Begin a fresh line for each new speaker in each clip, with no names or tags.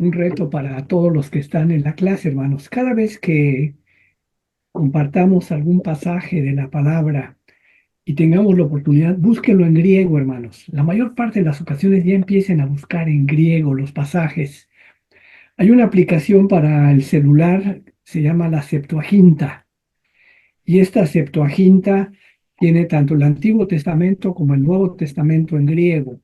un reto para todos los que están en la clase, hermanos. Cada vez que compartamos algún pasaje de la palabra y tengamos la oportunidad, búsquenlo en griego, hermanos. La mayor parte de las ocasiones ya empiecen a buscar en griego los pasajes. Hay una aplicación para el celular, se llama la Septuaginta, y esta Septuaginta tiene tanto el Antiguo Testamento como el Nuevo Testamento en griego.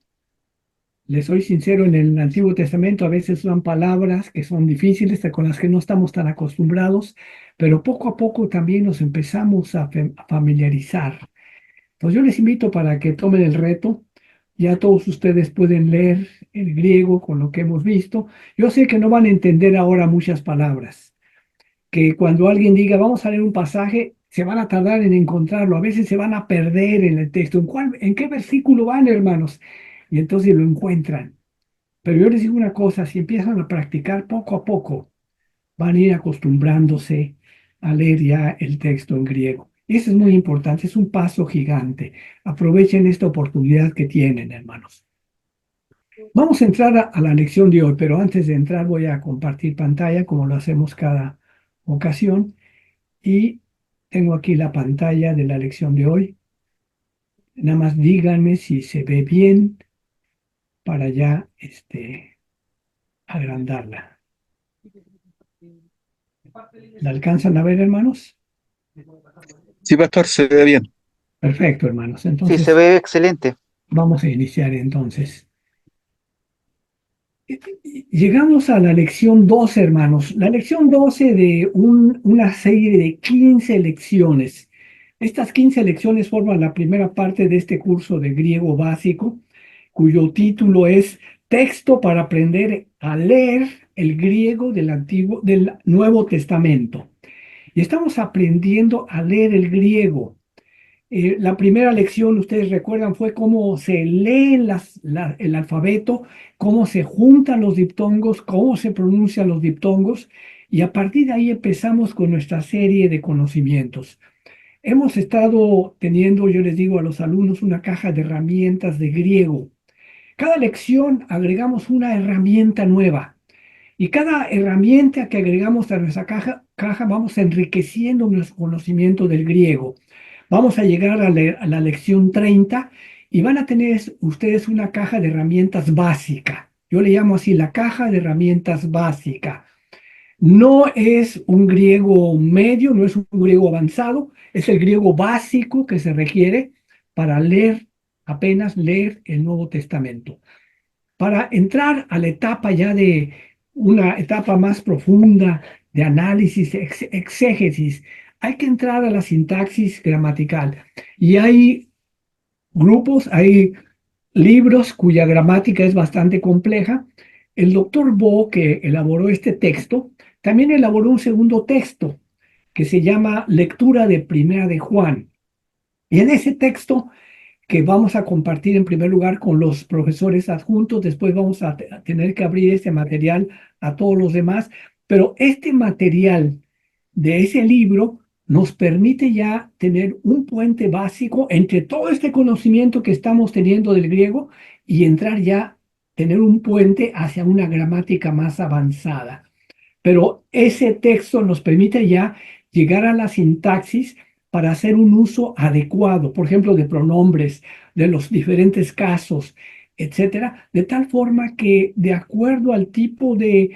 Les soy sincero, en el Antiguo Testamento a veces usan palabras que son difíciles, con las que no estamos tan acostumbrados, pero poco a poco también nos empezamos a familiarizar. Entonces yo les invito para que tomen el reto. Ya todos ustedes pueden leer el griego con lo que hemos visto. Yo sé que no van a entender ahora muchas palabras, que cuando alguien diga vamos a leer un pasaje, se van a tardar en encontrarlo, a veces se van a perder en el texto. ¿En qué versículo van, hermanos? Y entonces lo encuentran. Pero yo les digo una cosa, si empiezan a practicar poco a poco, van a ir acostumbrándose a leer ya el texto en griego. Eso es muy importante, es un paso gigante. Aprovechen esta oportunidad que tienen, hermanos. Vamos a entrar a la lección de hoy, pero antes de entrar voy a compartir pantalla como lo hacemos cada ocasión. Y tengo aquí la pantalla de la lección de hoy. Nada más díganme si se ve bien para ya agrandarla. ¿La alcanzan a ver, hermanos?
Sí, pastor, se ve bien.
Perfecto, hermanos.
Sí, se
Entonces,
ve excelente.
vamos a iniciar entonces. Llegamos a la lección 12, hermanos. La lección 12 de una serie de 15 lecciones. Estas 15 lecciones forman la primera parte de este curso de griego básico, cuyo título es Texto para aprender a leer el griego del Nuevo Testamento. Y estamos aprendiendo a leer el griego. La primera lección, ustedes recuerdan, fue cómo se lee el alfabeto, cómo se juntan los diptongos, cómo se pronuncian los diptongos, y a partir de ahí empezamos con nuestra serie de conocimientos. Hemos estado teniendo, yo les digo a los alumnos, una caja de herramientas de griego. Cada lección agregamos una herramienta nueva. Y cada herramienta que agregamos a nuestra caja vamos enriqueciendo nuestro conocimiento del griego. Vamos a llegar a la lección 30 y van a tener ustedes una caja de herramientas básica. Yo le llamo así la caja de herramientas básica. No es un griego medio, no es un griego avanzado, es el griego básico que se requiere para leer, apenas leer el Nuevo Testamento. Para entrar a la etapa ya de una etapa más profunda de análisis, exégesis, hay que entrar a la sintaxis gramatical. Y hay grupos, hay libros cuya gramática es bastante compleja. El doctor Bo, que elaboró este texto, también elaboró un segundo texto que se llama Lectura de Primera de Juan. Y en ese texto que vamos a compartir en primer lugar con los profesores adjuntos, después vamos a tener que abrir este material a todos los demás, pero este material de ese libro nos permite ya tener un puente básico entre todo este conocimiento que estamos teniendo del griego y entrar ya, tener un puente hacia una gramática más avanzada. Pero ese texto nos permite ya llegar a la sintaxis para hacer un uso adecuado, por ejemplo, de pronombres, de los diferentes casos, etcétera, de tal forma que de acuerdo al tipo de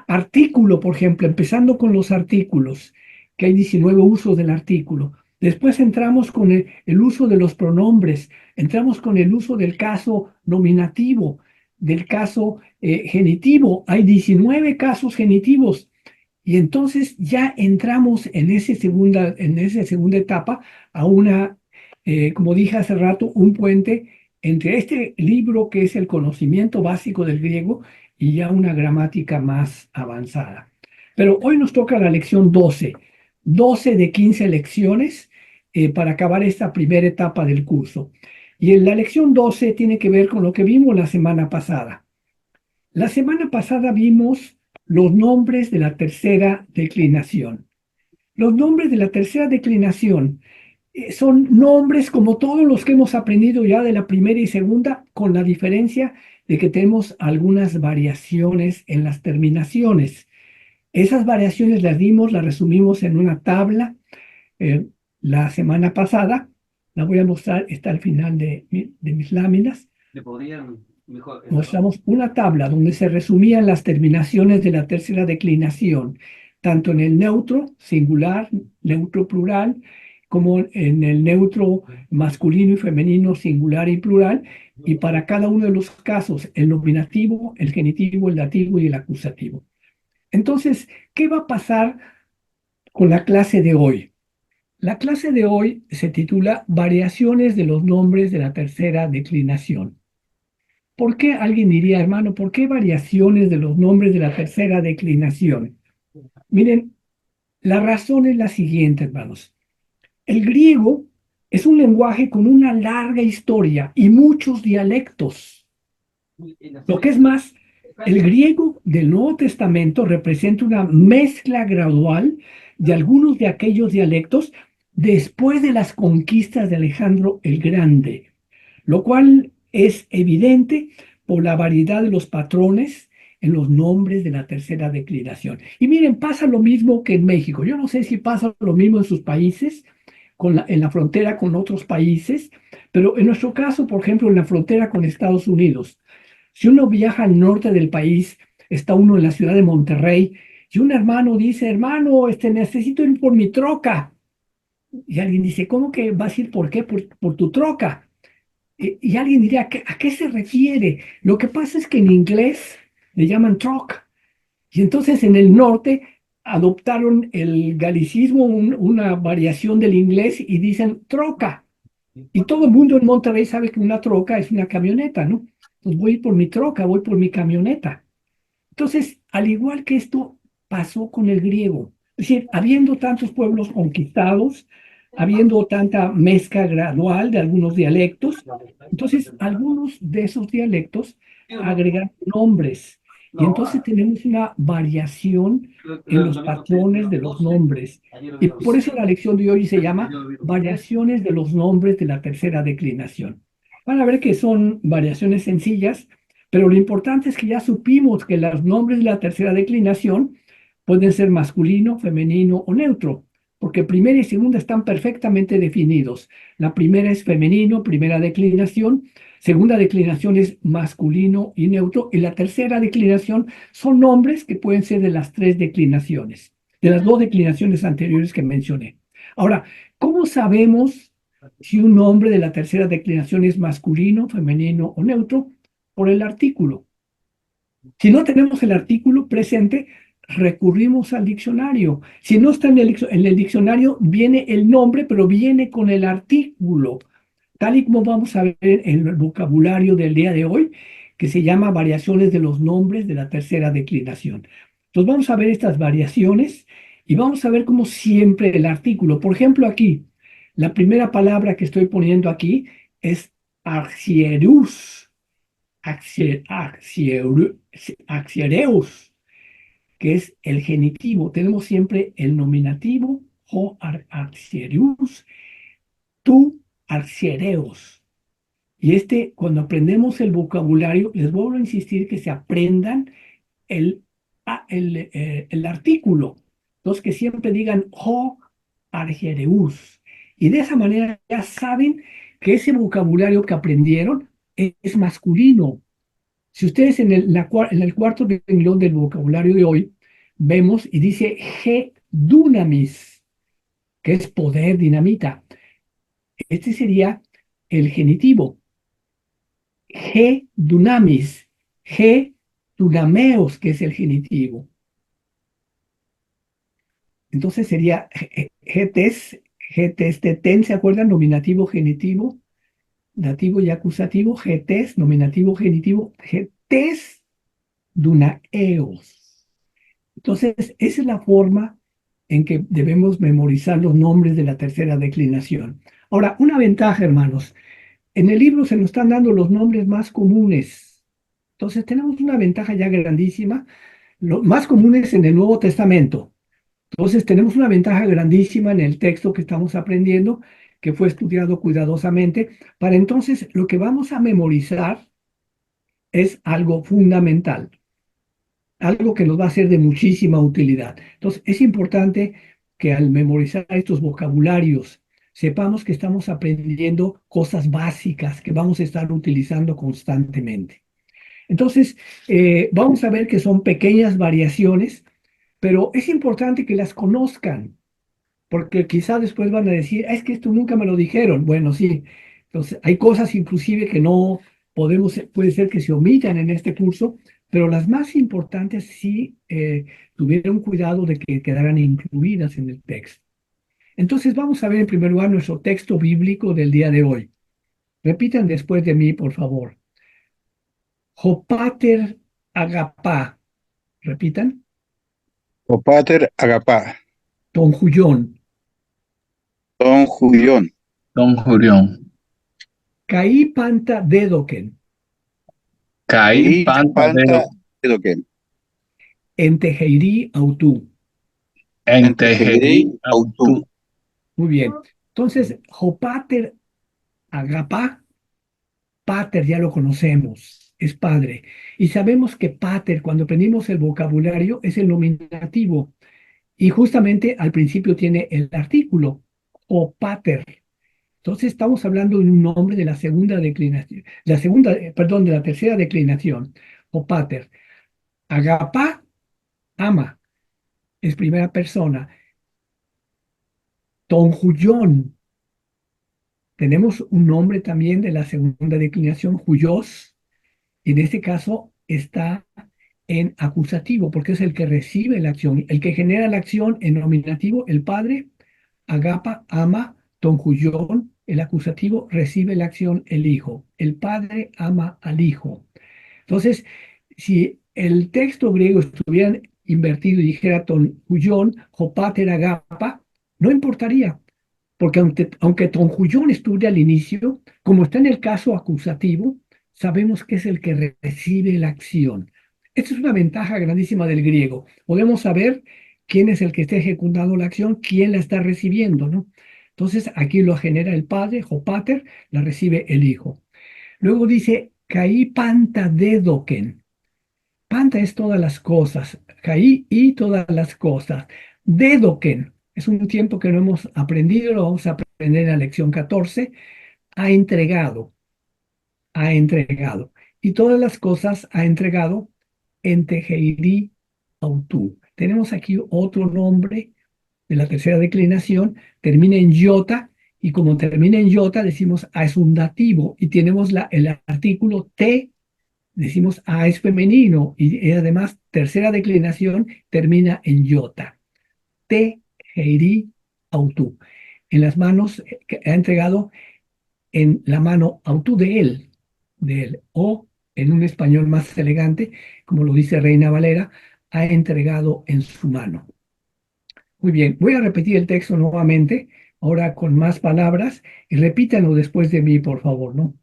artículo, por ejemplo, empezando con los artículos, que hay 19 usos del artículo. Después entramos con el uso de los pronombres, entramos con el uso del caso nominativo, del caso genitivo. Hay 19 casos genitivos. Y entonces ya entramos en esa segunda etapa a una, como dije hace rato, un puente entre este libro que es el conocimiento básico del griego y ya una gramática más avanzada. Pero hoy nos toca la lección 12, 12 de 15 lecciones para acabar esta primera etapa del curso. Y en la lección 12 tiene que ver con lo que vimos la semana pasada. La semana pasada vimos los nombres de la tercera declinación. Los nombres de la tercera declinación son nombres como todos los que hemos aprendido ya de la primera y segunda, con la diferencia de que tenemos algunas variaciones en las terminaciones. Esas variaciones las resumimos en una tabla eh, la semana pasada. La voy a mostrar, está al final de mis láminas.
Le podrían mejor.
Mostramos una tabla donde se resumían las terminaciones de la tercera declinación, tanto en el neutro singular, neutro plural, como en el neutro masculino y femenino singular y plural, y para cada uno de los casos, el nominativo, el genitivo, el dativo y el acusativo. Entonces, ¿qué va a pasar con la clase de hoy? La clase de hoy se titula Variaciones de los nombres de la tercera declinación. ¿Por qué alguien diría, hermano, por qué variaciones de los nombres de la tercera declinación? Miren, la razón es la siguiente, hermanos. El griego es un lenguaje con una larga historia y muchos dialectos. Lo que es más, el griego del Nuevo Testamento representa una mezcla gradual de algunos de aquellos dialectos después de las conquistas de Alejandro el Grande, lo cual es evidente por la variedad de los patrones en los nombres de la tercera declinación. Y miren, pasa lo mismo que en México. Yo no sé si pasa lo mismo en sus países, en la frontera con otros países, pero en nuestro caso, por ejemplo, en la frontera con Estados Unidos, si uno viaja al norte del país, está uno en la ciudad de Monterrey, y un hermano dice, hermano, necesito ir por mi troca. Y alguien dice, ¿cómo que vas a ir por qué? Por tu troca. Y alguien diría, ¿a qué se refiere? Lo que pasa es que en inglés le llaman truck. Y entonces en el norte adoptaron el galicismo, una variación del inglés, y dicen troca. Y todo el mundo en Monterrey sabe que una troca es una camioneta, ¿no? Pues voy por mi troca, voy por mi camioneta. Entonces, al igual que esto pasó con el griego, es decir, habiendo tantos pueblos conquistados, habiendo tanta mezcla gradual de algunos dialectos, entonces algunos de esos dialectos agregan nombres. Y entonces tenemos una variación en los patrones de los nombres. Y por eso la lección de hoy se llama Variaciones de los nombres de la tercera declinación. Van a ver que son variaciones sencillas, pero lo importante es que ya supimos que los nombres de la tercera declinación pueden ser masculino, femenino o neutro, porque primera y segunda están perfectamente definidos. La primera es femenino, primera declinación, segunda declinación es masculino y neutro, y la tercera declinación son nombres que pueden ser de las tres declinaciones, de las dos declinaciones anteriores que mencioné. Ahora, ¿cómo sabemos si un nombre de la tercera declinación es masculino, femenino o neutro? Por el artículo. Si no tenemos el artículo presente, recurrimos al diccionario. Si no está en el diccionario, viene el nombre, pero viene con el artículo, tal y como vamos a ver en el vocabulario del día de hoy, que se llama variaciones de los nombres de la tercera declinación. Entonces vamos a ver estas variaciones y vamos a ver como siempre el artículo. Por ejemplo, aquí, la primera palabra que estoy poniendo aquí es arcierus. Axiereus, que es el genitivo. Tenemos siempre el nominativo, ho axiereus, tu axiereus. Y cuando aprendemos el vocabulario, les vuelvo a insistir que se aprendan el artículo. Entonces, que siempre digan ho argiereus. Y de esa manera ya saben que ese vocabulario que aprendieron es masculino. Si ustedes en el cuarto renglón del vocabulario de hoy vemos y dice G dunamis, que es poder, dinamita. Este sería el genitivo. G dunamis, G dunameos, que es el genitivo. Entonces sería GTES, ten, ¿se acuerdan? Nominativo, genitivo, dativo y acusativo, GTES, nominativo, genitivo, GTES dunaeos. Entonces, esa es la forma en que debemos memorizar los nombres de la tercera declinación. Ahora, una ventaja, hermanos. En el libro se nos están dando los nombres más comunes. Entonces, tenemos una ventaja ya grandísima, los más comunes en el Nuevo Testamento. Entonces, tenemos una ventaja grandísima en el texto que estamos aprendiendo, que fue estudiado cuidadosamente, para entonces lo que vamos a memorizar es algo fundamental, algo que nos va a ser de muchísima utilidad. Entonces, es importante que al memorizar estos vocabularios sepamos que estamos aprendiendo cosas básicas que vamos a estar utilizando constantemente. Entonces, vamos a ver que son pequeñas variaciones, pero es importante que las conozcan, porque quizá después van a decir, "Ah, es que esto nunca me lo dijeron". Bueno, sí. Entonces, hay cosas inclusive que no podemos, puede ser que se omitan en este curso, pero las más importantes sí tuvieron cuidado de que quedaran incluidas en el texto. Entonces, vamos a ver en primer lugar nuestro texto bíblico del día de hoy. Repitan después de mí, por favor. Jopater agapá. Repitan.
O pater agapá.
Tonjuyón.
Don Julión.
Don Julián.
Caí panta dedoken.
Caí
Ahí
panta
panta
de
edoquén.
Entejeiri autú.
en
Entejerei
Tejerí
autú.
Autú.
Muy bien. Entonces, Jopater agapá, pater ya lo conocemos, es padre. Y sabemos que pater, cuando aprendimos el vocabulario, es el nominativo. Y justamente al principio tiene el artículo, o pater. Entonces estamos hablando de un nombre de la segunda declinación, perdón, de la tercera declinación, o pater. Agapá, ama, es primera persona. Tonjuyón, tenemos un nombre también de la segunda declinación, Juyos, y en este caso está en acusativo, porque es el que recibe la acción, el que genera la acción en nominativo, el padre, agapa, ama, tonjuyón, el acusativo recibe la acción, el hijo. El padre ama al hijo. Entonces, si el texto griego estuviera invertido y dijera tonjuyón, jopater agapa, no importaría, porque aunque tonjuyón estuviera al inicio, como está en el caso acusativo, sabemos que es el que recibe la acción. Esta es una ventaja grandísima del griego. Podemos saber quién es el que está ejecutando la acción, quién la está recibiendo, ¿no? Entonces, aquí lo genera el padre, jopater, la recibe el hijo. Luego dice, caí panta dedoken. Panta es todas las cosas, caí y todas las cosas. Dedoken, es un tiempo que no hemos aprendido, lo vamos a aprender en la lección 14. Ha entregado, ha entregado. Y todas las cosas ha entregado en Tejeiri Autú. Tenemos aquí otro nombre de la tercera declinación, termina en iota, y como termina en iota, decimos a es un dativo, y tenemos el artículo te. Decimos A es femenino y además tercera declinación termina en iota. Te, heiri, autú. En las manos que ha entregado en la mano autú de él, o en un español más elegante, como lo dice Reina Valera, ha entregado en su mano. Muy bien, voy a repetir el texto nuevamente, ahora con más palabras, y repítanlo después de mí, por favor, ¿no?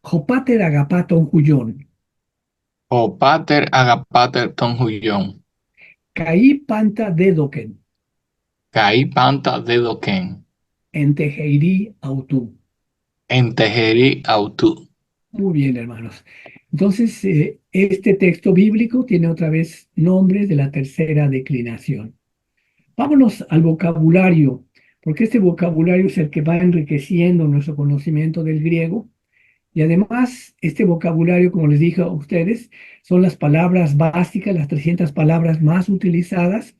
Jopater agapaton cuyón.
O pater agapater Don Julián.
Caí panta dedoken,
Caí panta de Doquén.
en Tejeiri autú.
En Tejerí Autú.
Muy bien, hermanos. Entonces, este texto bíblico tiene otra vez nombres de la tercera declinación. Vámonos al vocabulario, porque este vocabulario es el que va enriqueciendo nuestro conocimiento del griego. Y además, este vocabulario, como les dije a ustedes, son las palabras básicas, las 300 palabras más utilizadas,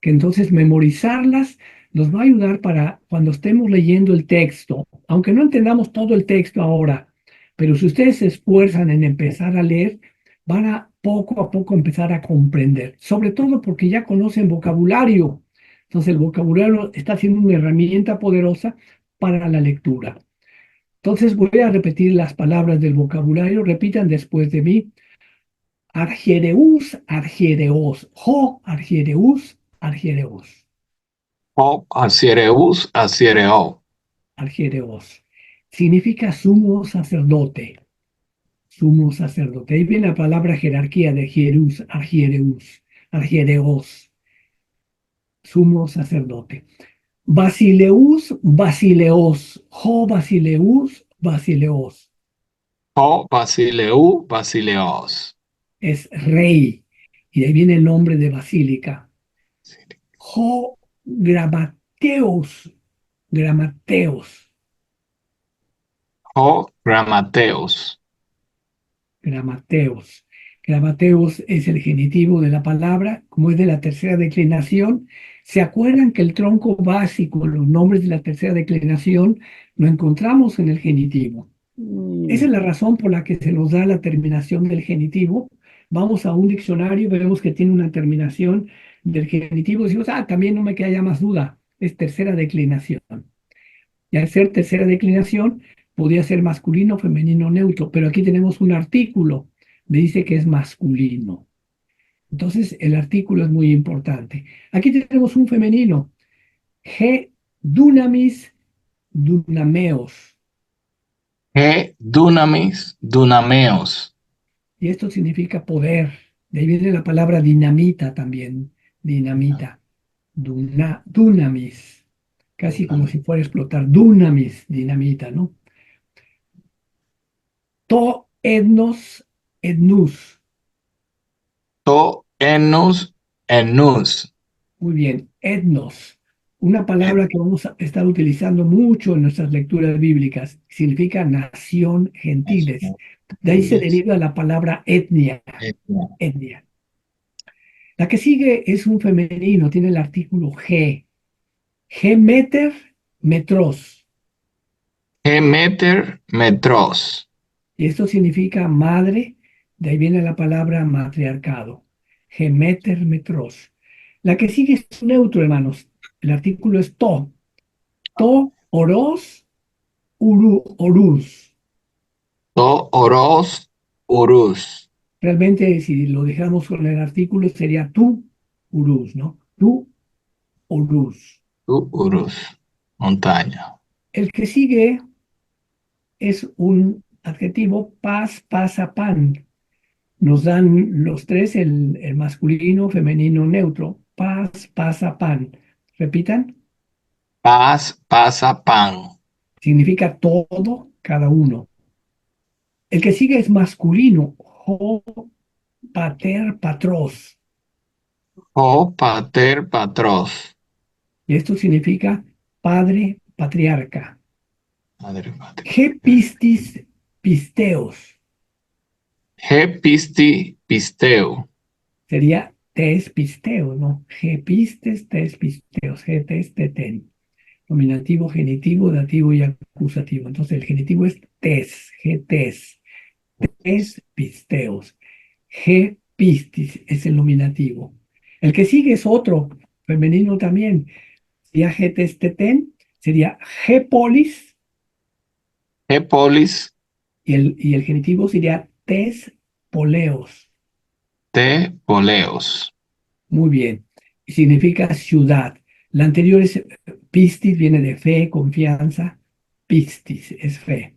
que entonces memorizarlas nos va a ayudar para cuando estemos leyendo el texto, aunque no entendamos todo el texto ahora, pero si ustedes se esfuerzan en empezar a leer, van a poco empezar a comprender, sobre todo porque ya conocen vocabulario. Entonces el vocabulario está siendo una herramienta poderosa para la lectura. Entonces voy a repetir las palabras del vocabulario. Repitan después de mí. Argiereus, argiereos. Jo, argiereus, argiereos.
O asiereus asiereo.
Argiereos. Significa sumo sacerdote. Sumo sacerdote. Ahí viene la palabra jerarquía de hierus, argiereus, argiereos. Sumo sacerdote. Basileus, basileos. Jo, basileus, basileos.
Ho Basileu Basileos.
es rey, y de ahí viene el nombre de basílica. Ho Gramateus, Gramateos,
Ho Gramateos.
Gramateos. Gramateos es el genitivo de la palabra, como es de la tercera declinación. ¿Se acuerdan que el tronco básico, los nombres de la tercera declinación, lo encontramos en el genitivo? Esa es la razón por la que se nos da la terminación del genitivo. Vamos a un diccionario y vemos que tiene una terminación del genitivo. Decimos, también no me queda ya más duda, es tercera declinación. Y al ser tercera declinación, podría ser masculino, femenino, neutro, pero aquí tenemos un artículo, me dice que es masculino. Entonces, el artículo es muy importante. Aquí tenemos un femenino, G dunamis dunameos.
He Dunamis Dunameos.
Y esto significa poder. De ahí viene la palabra dinamita también. Dinamita. Dunamis. Casi como si fuera a explotar. Dunamis, dinamita, ¿no? To etnos etnus.
To Enus Enus.
Muy bien. Etnos. Una palabra que vamos a estar utilizando mucho en nuestras lecturas bíblicas. Significa nación, gentiles. De ahí se deriva la palabra etnia. Etnia. La que sigue es un femenino, tiene el artículo G. G metros.
He Meter Metros.
Y esto significa madre, de ahí viene la palabra matriarcado. G metros. La que sigue es neutro, hermanos. El artículo es to. To, oros, orus.
To Oros Urus.
Realmente, si lo dejamos con el artículo, sería tú, urus, ¿no? Tú, orus.
Tu Urus. Montaña.
El que sigue es un adjetivo paz, pasa, pan. Nos dan los tres, el masculino, femenino, neutro. Paz, pasa, pan. Repitan.
Paz pasa pan.
Significa todo, cada uno. El que sigue es masculino. Ho, pater, patros.
Ho Pater Patros.
Y esto significa padre, patriarca.
Madre patria.
He pistis, pisteos.
He Pisti Pisteo.
Sería tes, pisteo, ¿no? He pistes, tes, pisteos. He tes, teten. Nominativo, genitivo, dativo y acusativo. Entonces el genitivo es tes, getes, tes, pisteos. G pistis es el nominativo. El que sigue es otro, femenino también. Sería getes, teten, sería G polis
He Polis
y el genitivo sería tes poleos.
Te Poleos.
Muy bien. Y significa ciudad. La anterior es pistis, viene de fe, confianza. Pistis es fe.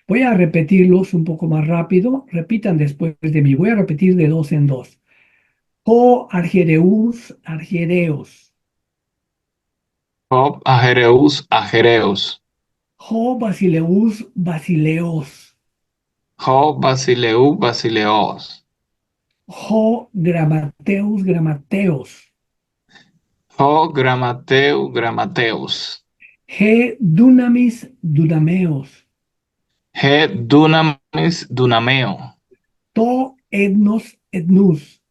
Voy a repetirlos un poco más rápido. Repitan después de mí. Voy a repetir de dos en dos. O argereus, argereos.
Ho Ajereus Ajereus.
O basileus, basileos.
Ho Basileu Basileos.
O gramateus, gramateos.
Ho Gramateu Gramateus.
G dunamis, dunameos.
He Dunamis Dunameo.
To etnos, etnus.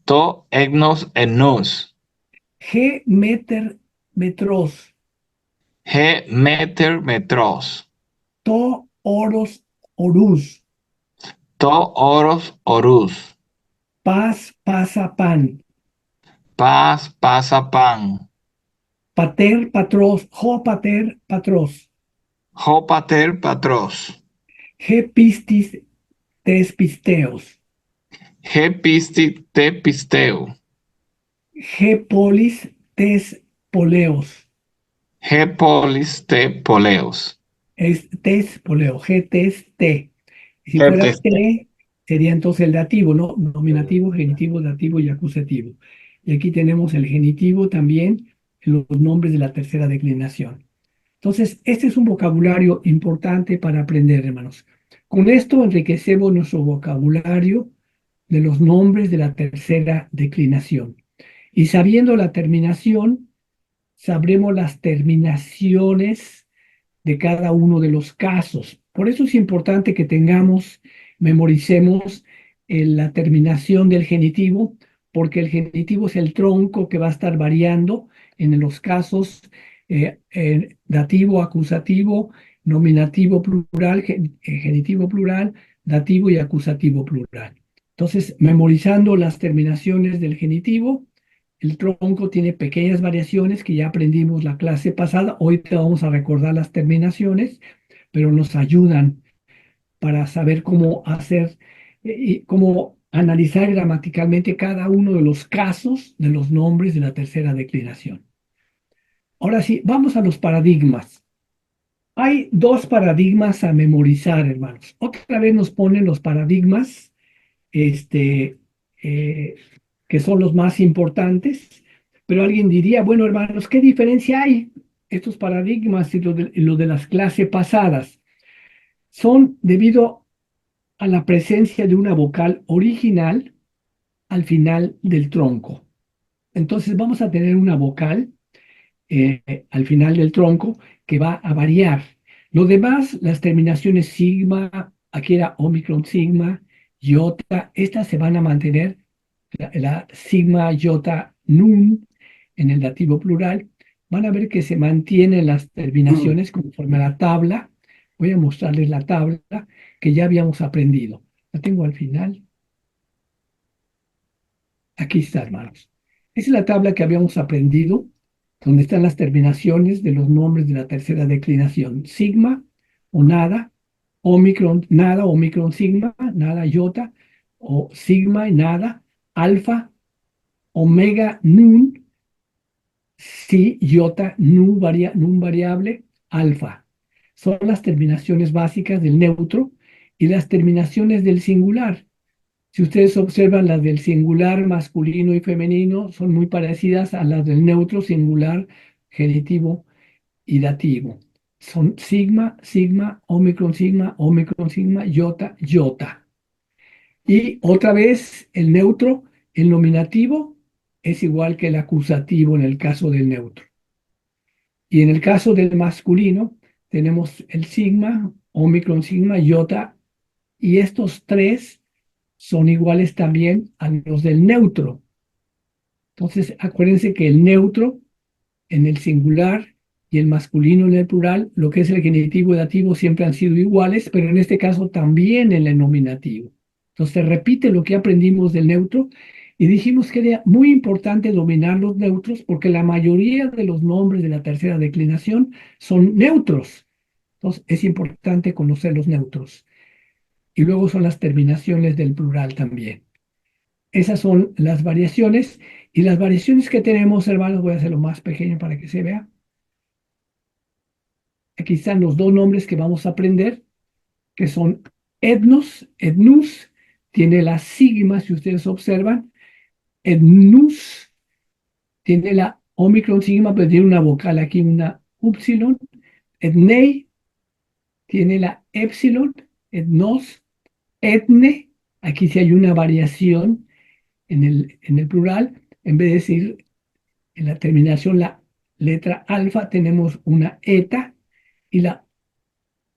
To Egnos Enus.
G metros.
He Meter Metros.
To oros, orus.
To Oros Orus.
Paz, pasa, pan.
Paz pasa pan.
Pater, patros. Jo, pater, patros.
Ho Pater Patros.
G pistis, tes pisteos.
He Pisti Te Pisteo.
G polis, tes poleos.
He Polis Te Poleos.
Es tes poleo. G tes te. Y si fuera
Herteste.
te, sería entonces el dativo, ¿no? Nominativo, genitivo, dativo y acusativo. Y aquí tenemos el genitivo también en los nombres de la tercera declinación. Entonces, este es un vocabulario importante para aprender, hermanos. Con esto enriquecemos nuestro vocabulario de los nombres de la tercera declinación. Y sabiendo la terminación, sabremos las terminaciones de cada uno de los casos. Por eso es importante que memoricemos la terminación del genitivo, porque el genitivo es el tronco que va a estar variando en los casos dativo, acusativo, nominativo plural, genitivo plural, dativo y acusativo plural. Entonces, memorizando las terminaciones del genitivo, el tronco tiene pequeñas variaciones que ya aprendimos la clase pasada. Hoy te vamos a recordar las terminaciones, pero nos ayudan para saber cómo hacer y cómo analizar gramaticalmente cada uno de los casos de los nombres de la tercera declinación. Ahora sí, vamos a los paradigmas. Hay dos paradigmas a memorizar, hermanos. Otra vez nos ponen los paradigmas, este, eh, que son los más importantes, pero alguien diría, bueno, hermanos, ¿qué diferencia hay? Estos paradigmas y lo de las clases pasadas son debido a la presencia de una vocal original al final del tronco. Entonces vamos a tener una vocal al final del tronco que va a variar. Lo demás, las terminaciones sigma, aquí era omicron sigma, iota, estas se van a mantener, la sigma, iota, nun, en el dativo plural. Van a ver que se mantienen las terminaciones conforme a la tabla. Voy a mostrarles la tabla que ya habíamos aprendido. La tengo al final. Aquí está, hermanos. Esa es la tabla que habíamos aprendido, donde están las terminaciones de los nombres de la tercera declinación. Sigma o nada, omicron sigma, nada iota, o sigma y nada, alfa, omega nun, si iota nun variable, alfa. Son las terminaciones básicas del neutro y las terminaciones del singular. Si ustedes observan, las del singular masculino y femenino son muy parecidas a las del neutro singular, genitivo y dativo. Son sigma, sigma, omicron sigma, iota, iota. Y otra vez el neutro, el nominativo, es igual que el acusativo en el caso del neutro. Y en el caso del masculino, tenemos el sigma, omicron sigma, iota, y estos tres son iguales también a los del neutro. Entonces, acuérdense que el neutro en el singular y el masculino en el plural, lo que es el genitivo y dativo siempre han sido iguales, pero en este caso también en el nominativo. Entonces, repite lo que aprendimos del neutro y dijimos que era muy importante dominar los neutros porque la mayoría de los nombres de la tercera declinación son neutros. Entonces, es importante conocer los neutros. Y luego son las terminaciones del plural también. Esas son las variaciones. Y las variaciones que tenemos, hermanos, voy a hacerlo más pequeño para que se vea. Aquí están los dos nombres que vamos a aprender, que son etnos, etnus, tiene la sigma, si ustedes observan. Etnus tiene la omicron sigma, pero tiene una vocal aquí, una upsilon. Etnei tiene la epsilon. Etnos, etne, aquí sí hay una variación en el plural, en vez de decir en la terminación la letra alfa, tenemos una eta y la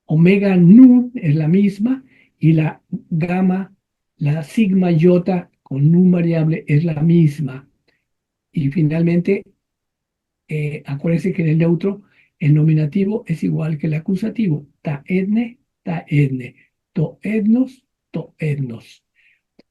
omega nun es la misma y la gamma, la sigma iota con nun variable es la misma. Y finalmente, acuérdense que en el neutro el nominativo es igual que el acusativo. Ta etne, to etnos, to etnos.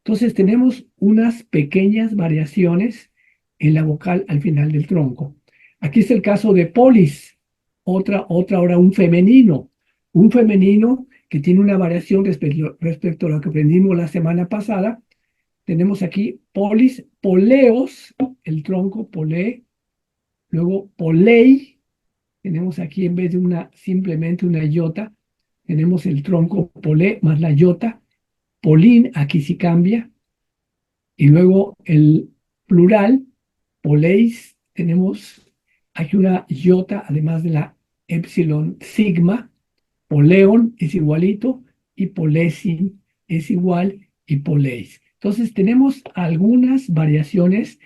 Entonces tenemos unas pequeñas variaciones en la vocal al final del tronco. Aquí es el caso de polis, otra ahora un femenino. Un femenino que tiene una variación respecto a lo que aprendimos la semana pasada. Tenemos aquí polis, poleos, el tronco polé, luego polei, tenemos aquí en vez de simplemente una iota, tenemos el tronco polé más la iota, polín, aquí sí cambia, y luego el plural, poleis, tenemos aquí una iota, además de la epsilon sigma, poleon es igualito, y polesin es igual y poleis. Entonces tenemos algunas variaciones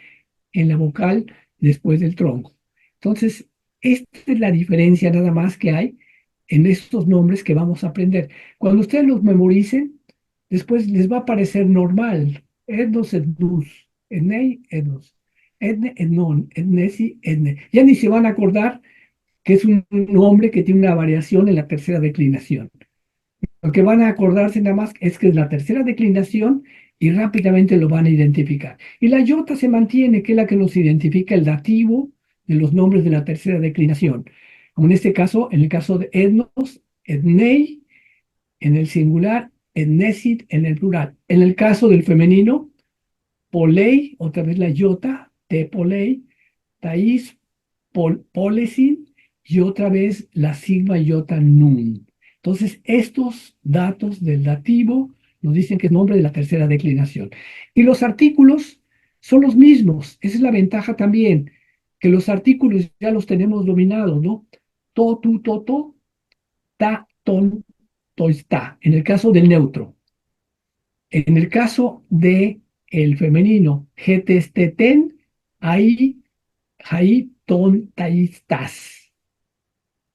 en la vocal después del tronco. Entonces, esta es la diferencia nada más que hay en estos nombres que vamos a aprender. Cuando ustedes los memoricen, después les va a parecer normal. Ednos, ednus, ednei, ednos, edne, ednon, ednesi, edne. Ya ni se van a acordar que es un nombre que tiene una variación en la tercera declinación. Lo que van a acordarse nada más es que es la tercera declinación y rápidamente lo van a identificar. Y la iota se mantiene, que es la que nos identifica el dativo de los nombres de la tercera declinación. Como en este caso, en el caso de etnos, etnei, en el singular, etnesit en el plural. En el caso del femenino, polei, otra vez la iota, te polei, tais, polesin, y otra vez la sigma iota nun. Entonces, estos datos del dativo nos dicen que es nombre de la tercera declinación. Y los artículos son los mismos. Esa es la ventaja también, que los artículos ya los tenemos dominados, ¿no? To, tu, to, ta, ton, toista, en el caso del neutro. En el caso de el femenino, getesteten, ahí, ton, taistas.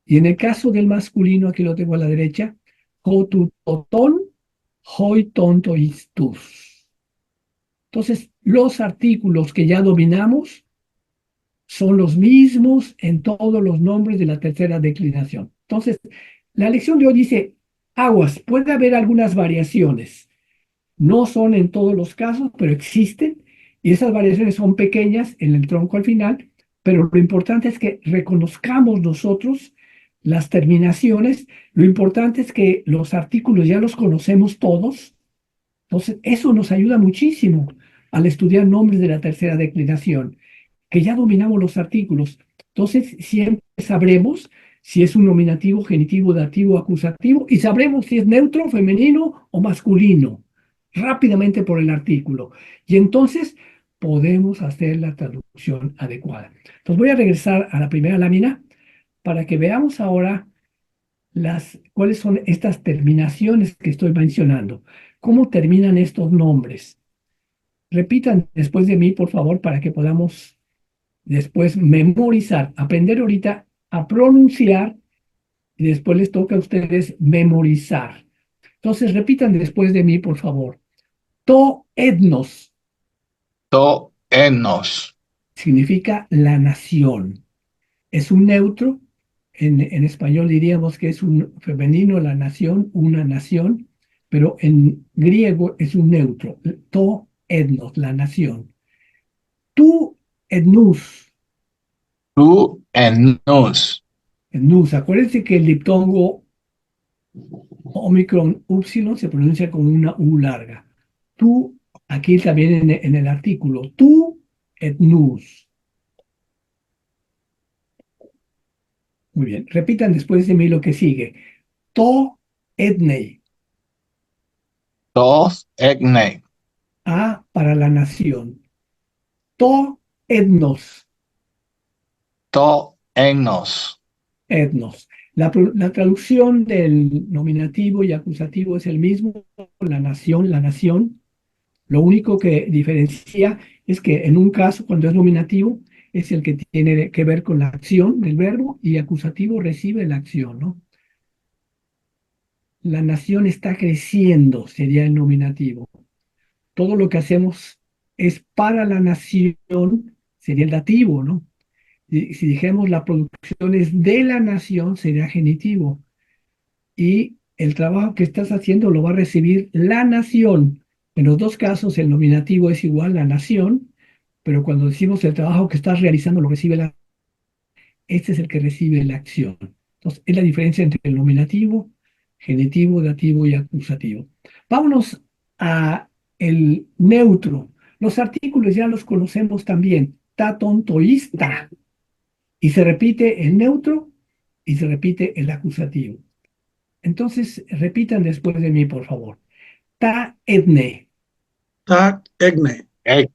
Y en el caso del masculino, aquí lo tengo a la derecha, hotutoton, hoitontoistus. Entonces, los artículos que ya dominamos son los mismos en todos los nombres de la tercera declinación. Entonces, la lección de hoy dice, aguas, puede haber algunas variaciones. No son en todos los casos, pero existen, y esas variaciones son pequeñas en el tronco al final, pero lo importante es que reconozcamos nosotros las terminaciones, lo importante es que los artículos ya los conocemos todos, entonces eso nos ayuda muchísimo al estudiar nombres de la tercera declinación, que ya dominamos los artículos, entonces siempre sabremos si es un nominativo, genitivo, dativo, acusativo, y sabremos si es neutro, femenino o masculino rápidamente por el artículo. Y entonces podemos hacer la traducción adecuada. Entonces voy a regresar a la primera lámina para que veamos ahora cuáles son estas terminaciones que estoy mencionando. ¿Cómo terminan estos nombres? Repitan después de mí, por favor, para que podamos después memorizar, aprender ahorita a pronunciar y después les toca a ustedes memorizar. Entonces repitan después de mí, por favor. To etnos
To, enos.
significa la nación. Es un neutro. En español diríamos que es un femenino, la nación, una nación, pero en griego es un neutro. To etnos, la nación. Tu etnus.
Tu, enus.
Etnus. Acuérdense que el diptongo Omicron upsilon se pronuncia con una U larga. Tú, aquí también en el artículo, tú etnus. Muy bien, repitan después de mí lo que sigue. To etnei,
Tos, etne.
A para la nación. To etnos,
To, enos.
etnos. La traducción del nominativo y acusativo es el mismo, la nación, la nación. Lo único que diferencia es que en un caso, cuando es nominativo, es el que tiene que ver con la acción del verbo y acusativo recibe la acción, ¿no? La nación está creciendo, sería el nominativo. Todo lo que hacemos es para la nación, sería el dativo, ¿no? Y si dijéramos la producción es de la nación, sería genitivo. Y el trabajo que estás haciendo lo va a recibir la nación. En los dos casos el nominativo es igual a nación, pero cuando decimos el trabajo que estás realizando lo recibe este es el que recibe la acción. Entonces, es la diferencia entre el nominativo, genitivo, dativo y acusativo. Vámonos a el neutro. Los artículos ya los conocemos también. Ta, ton, toista. Y se repite el neutro y se repite el acusativo. Entonces, repitan después de mí, por favor. Ta etne,
Tak egne.
Ek,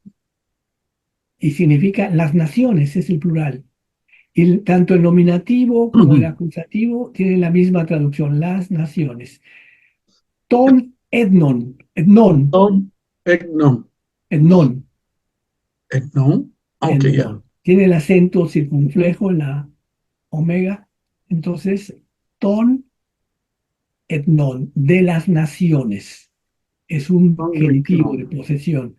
y significa las naciones, es el plural. Y tanto el nominativo como el acusativo tienen la misma traducción, las naciones. ton, etnon, etnon,
Ton, egnon.
etnon,
Egnon. Okay, yeah.
etnon. Tiene el acento circunflejo en la omega. Entonces, ton, etnon, de las naciones. Es un
Ton,
genitivo de
egnon.
posesión.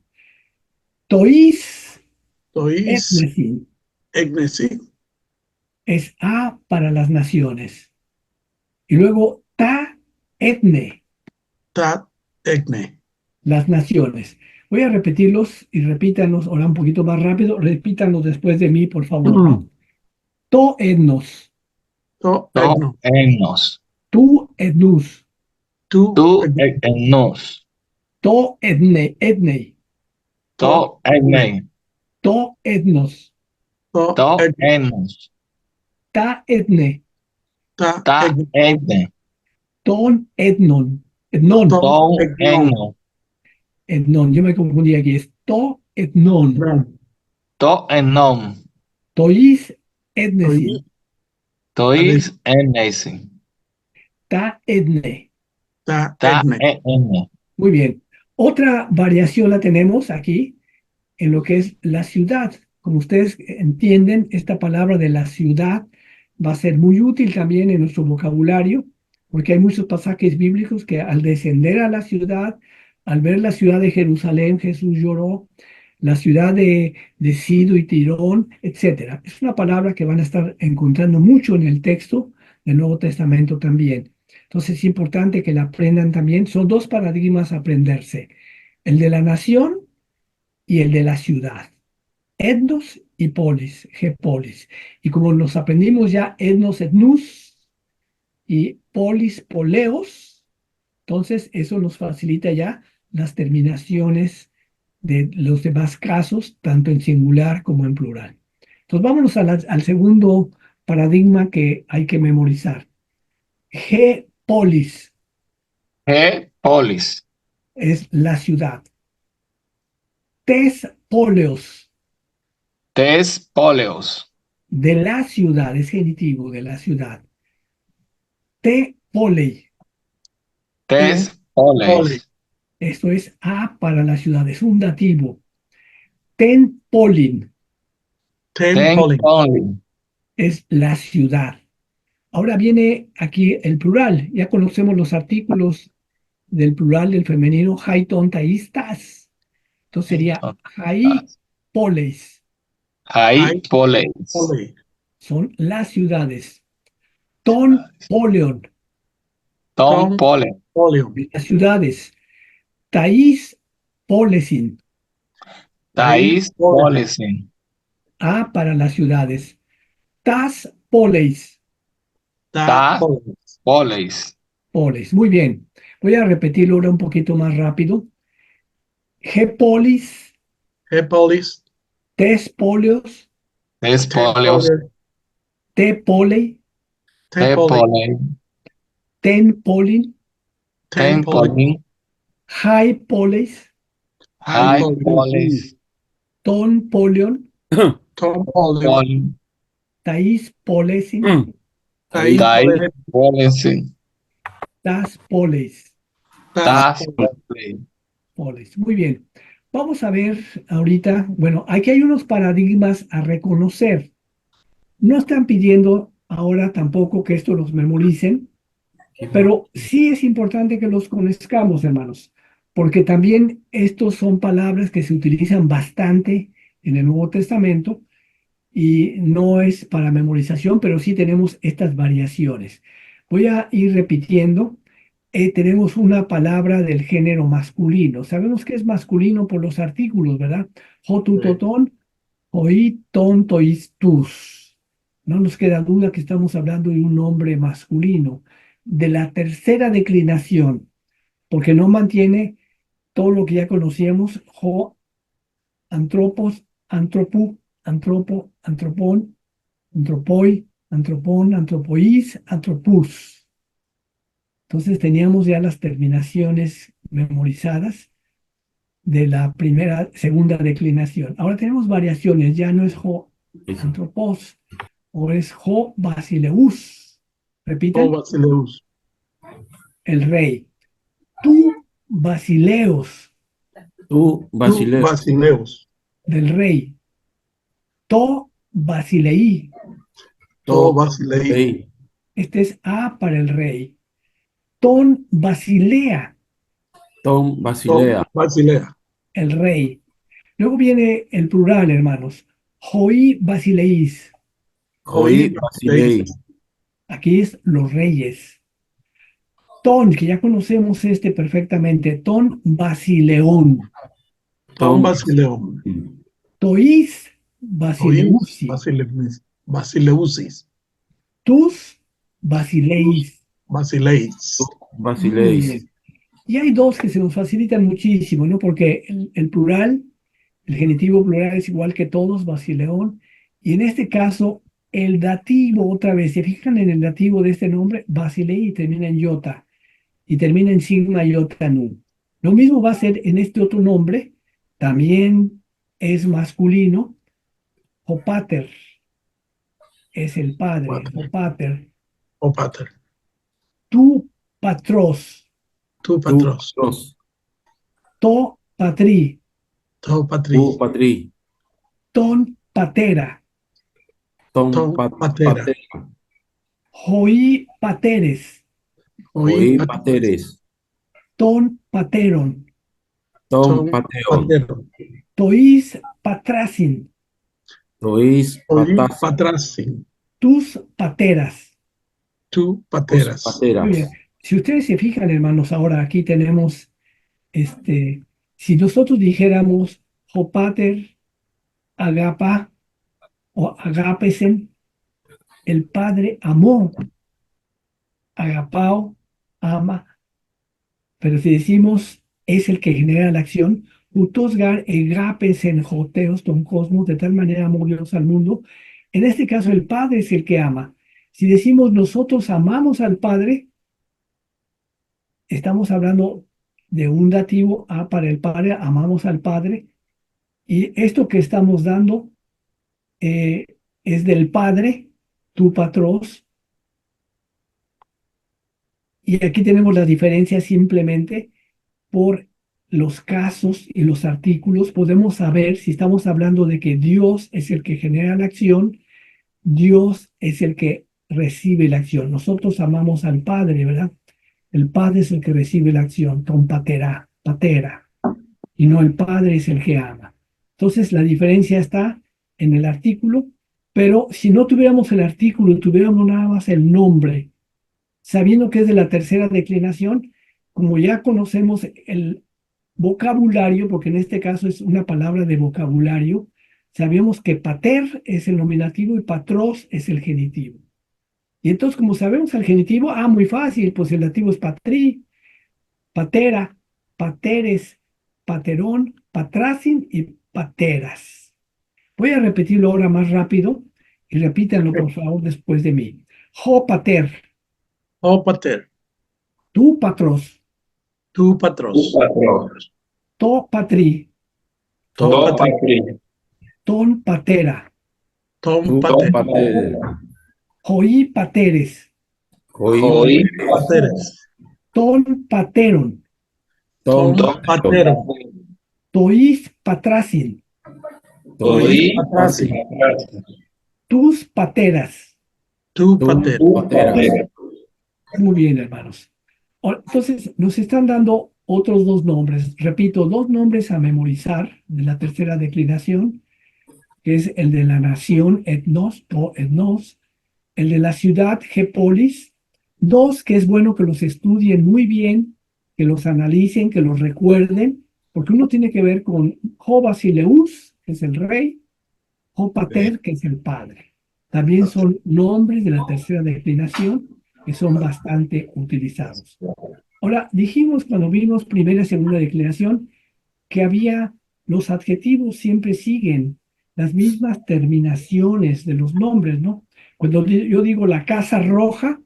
Tois,
Tois,
etnesin,
egnesi.
es A para las naciones. Y luego ta, etne,
Tat, egne.
las naciones. Voy a repetirlos y repítanos ahora un poquito más rápido. Repítanos después de mí, por favor. To etnos,
To,
To
egnon.
ennos.
tu etnus,
Tu,
Tu
egnon.
ennos.
to etne, etnei,
To egne.
to etnos,
To,
To
egnon.
ennos.
ta etne,
Ta,
Ta
egnon.
egne.
ton etnon, etnon,
Ton,
To
egnon.
enno.
etnon. Yo me confundí aquí. Es to etnon,
Non.
To ennom.
tois
Toi,
etnesin,
Tois ennesi.
ta etne.
ta,
Ta
egne.
enne.
Muy bien. Otra variación la tenemos aquí en lo que es la ciudad. Como ustedes entienden, esta palabra de la ciudad va a ser muy útil también en nuestro vocabulario, porque hay muchos pasajes bíblicos que al descender a la ciudad, al ver la ciudad de Jerusalén, Jesús lloró, la ciudad de Sido y Tirón, etcétera. Es una palabra que van a estar encontrando mucho en el texto del Nuevo Testamento también. Entonces es importante que la aprendan también. Son dos paradigmas a aprenderse, el de la nación y el de la ciudad. Etnos y polis, gepolis. Y como nos aprendimos ya etnos, etnus y polis, poleos, entonces eso nos facilita ya las terminaciones de los demás casos, tanto en singular como en plural. Entonces vámonos al segundo paradigma que hay que memorizar. Gepolis
He polis.
es la ciudad. Tes poleos,
Tes poleos.
de la ciudad, es genitivo de la ciudad. Te polei,
Tes
Poli.
poleis.
esto es A para la ciudad, es un dativo. Ten polin
Ten,
Ten
polin.
polin.
es la ciudad. Ahora viene aquí el plural. Ya conocemos los artículos del plural del femenino, haiton taistas. Entonces sería hai poleis,
Hai poleis.
Poli.
son las ciudades. Ton poleon,
Ton pole.
Polium.
las ciudades. Tais polesin,
Tais polesin.
A para las ciudades. Tas poleis,
Ta,
Ta
poli.
poleis.
polis. Muy bien. Voy a repetirlo ahora un poquito más rápido. Gepolis,
He, polis.
tes polios,
Tes
Ten,
poleos.
poli.
te polei,
Ten,
Te
poli.
polei.
ten polin,
Ten,
Ten
poli.
polin.
hai poleis,
Hai
poli.
poleis.
ton polion,
Ton, polium.
Polin.
tais polesin,
Tai,
Tai
poli.
polesin.
tas poleis,
Tas
poli.
poleis.
poleis. Muy bien. Vamos a ver ahorita, bueno, aquí hay unos paradigmas a reconocer. No están pidiendo ahora tampoco que esto los memoricen, pero sí es importante que los conozcamos, hermanos, porque también estos son palabras que se utilizan bastante en el Nuevo Testamento y no es para memorización, pero sí tenemos estas variaciones. Voy a ir repitiendo. Tenemos una palabra del género masculino. Sabemos que es masculino por los artículos, ¿verdad? Jotutotón, oí, ton, tois, tus. No nos queda duda que estamos hablando de un nombre masculino. De la tercera declinación, porque no mantiene todo lo que ya conocíamos, jo, antropos, antropu, antropo, antropón, antropoi, antropón, antropois, antropus. Entonces teníamos ya las terminaciones memorizadas de la primera, segunda declinación. Ahora tenemos variaciones, ya no es jo antropos o es jo basileus.
O,
Repiten,
basileus.
el rey. tú Basileos,
Tú,
Tú,
Basileo.
Basileus.
del rey, to Basileí,
To,
To,
Basilei.
Ei.
este es A para el rey, ton Basilea,
Tom,
To,
Basilea.
Basilea.
el rey. Luego viene el plural, hermanos, Joí Basileís,
Joí,
Basileis.
Basilei.
aquí es los reyes. Ton, que ya conocemos este perfectamente, ton Basileón,
Tom,
Tom,
Basileum.
toís
Oí,
Basileusi,
Basileusis.
tus Basileís.
Basileis.
Muy
Basileis.
bien. Y hay dos que se nos facilitan muchísimo, ¿no? Porque el plural, el genitivo plural es igual que todos, Basileón. Y en este caso, el dativo, otra vez, se fijan en el dativo de este nombre, Basilei, y termina en iota, y termina en sigma iota nu. Lo mismo va a ser en este otro nombre, también es masculino, Jopater, es el padre,
Pater.
Jopater.
O pater.
Tu patros,
Tu,
Tú,
patros.
Patros.
to patri,
To, patri.
Tú, Patri.
ton patera,
Tom,
Tom, patera.
Patera.
Joí pateres,
Oí,
Joí,
pater.
Pateres.
ton pateron,
Tom,
Tom,
Pateon.
patero.
toís patrasin,
Tois,
Oí,
Patas.
patrasin.
tus pateras.
Tu,
Tus
pateras.
Muy bien.
Pateras.
Si ustedes se fijan, hermanos, ahora aquí tenemos, si nosotros dijéramos Jopater, Agapa o Agapesen, el padre amó, Agapao, ama, pero si decimos es el que genera la acción, Utosgar Egapesen Joteos Ton Cosmos, de tal manera amó Dios al mundo. En este caso, el padre es el que ama. Si decimos nosotros amamos al padre, estamos hablando de un dativo A para el padre, amamos al padre, y esto que estamos dando eh, es del padre, tu patros, y aquí tenemos la diferencia simplemente por los casos y los artículos. Podemos saber si estamos hablando de que Dios es el que genera la acción, Dios es el que recibe la acción. Nosotros amamos al Padre, ¿verdad? El Padre es el que recibe la acción, con patera, patera, y no el Padre es el que ama. Entonces la diferencia está en el artículo, pero si no tuviéramos el artículo, tuviéramos nada más el nombre, sabiendo que es de la tercera declinación, como ya conocemos el vocabulario, porque en este caso es una palabra de vocabulario, sabemos que pater es el nominativo y patros es el genitivo. Y entonces, como sabemos el genitivo, muy fácil, pues el dativo es patri, patera, pateres, paterón, patracin y pateras. Voy a repetirlo ahora más rápido y repítanlo por favor después de mí. Jo pater,
O pater.
tu patros,
Tu, patros.
to patri,
To, patri.
ton patera,
Tom,
Tú,
pater.
Patera.
joí pateres,
Joí,
Pateres.
ton pateron,
Tom,
Tom, patero.
toís patracin,
Toí,
Patrasin.
tus pateras.
Tu,
Tú,
pater.
Pateras.
Muy bien, hermanos. Entonces, nos están dando otros dos nombres. Repito, dos nombres a memorizar de la tercera declinación, que es el de la nación, etnos o etnos, el de la ciudad, Gepolis. Dos, que es bueno que los estudien muy bien, que los analicen, que los recuerden, porque uno tiene que ver con Jobasileus, que es el rey, Jopater, que es el padre. También son nombres de la tercera declinación que son bastante utilizados. Ahora, dijimos cuando vimos primera y segunda declinación que había los adjetivos siempre siguen las mismas terminaciones de los nombres, ¿no? Cuando yo digo la casa roja,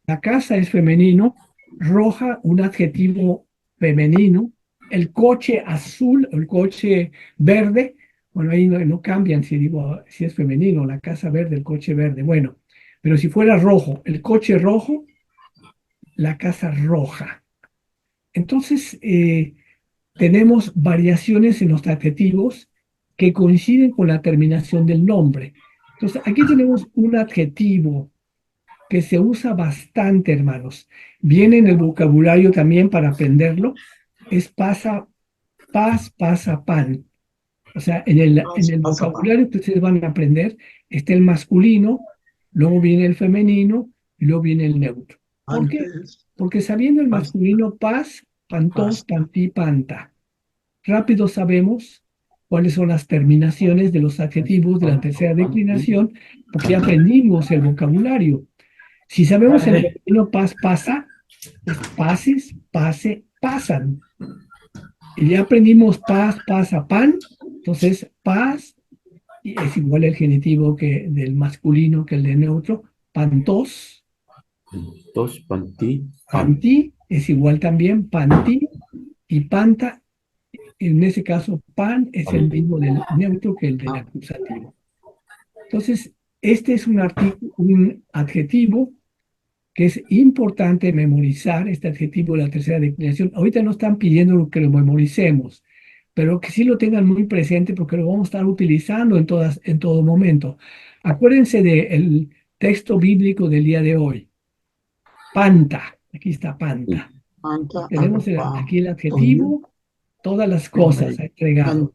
la casa es femenino, roja, un adjetivo femenino, el coche azul, el coche verde, bueno, ahí no cambian si digo si es femenino, la casa verde, el coche verde, bueno, pero si fuera rojo, el coche rojo, la casa roja. Entonces, tenemos variaciones en los adjetivos que coinciden con la terminación del nombre. Entonces, aquí tenemos un adjetivo que se usa bastante, hermanos. Viene en el vocabulario también para aprenderlo. Es pasa, paz, pasa, pan. O sea, en el vocabulario que ustedes van a aprender está el masculino, luego viene el femenino y luego viene el neutro. ¿Por qué?
Antes,
Porque sabiendo el masculino paz, pantos, pantí, panta, rápido sabemos cuáles son las terminaciones de los adjetivos de la tercera declinación, porque ya aprendimos el vocabulario. Si sabemos el femenino paz, pasa, es pases, pase, pasan. Y ya aprendimos paz, pasa, pan, entonces paz es igual el genitivo que del masculino que el de neutro, pantos,
Dos, panti, pan.
pantí es igual también pantí y panta. En ese caso, pan es el mismo del neutro que el del acusativo. Entonces, este es un adjetivo que es importante memorizar, este adjetivo de la tercera declinación. Ahorita no están pidiendo que lo memoricemos, pero que sí lo tengan muy presente porque lo vamos a estar utilizando en todo momento. Acuérdense del texto bíblico del día de hoy. Panta, aquí está panta.
Anta,
Tenemos
Agapa,
aquí el adjetivo, todas las cosas entregado.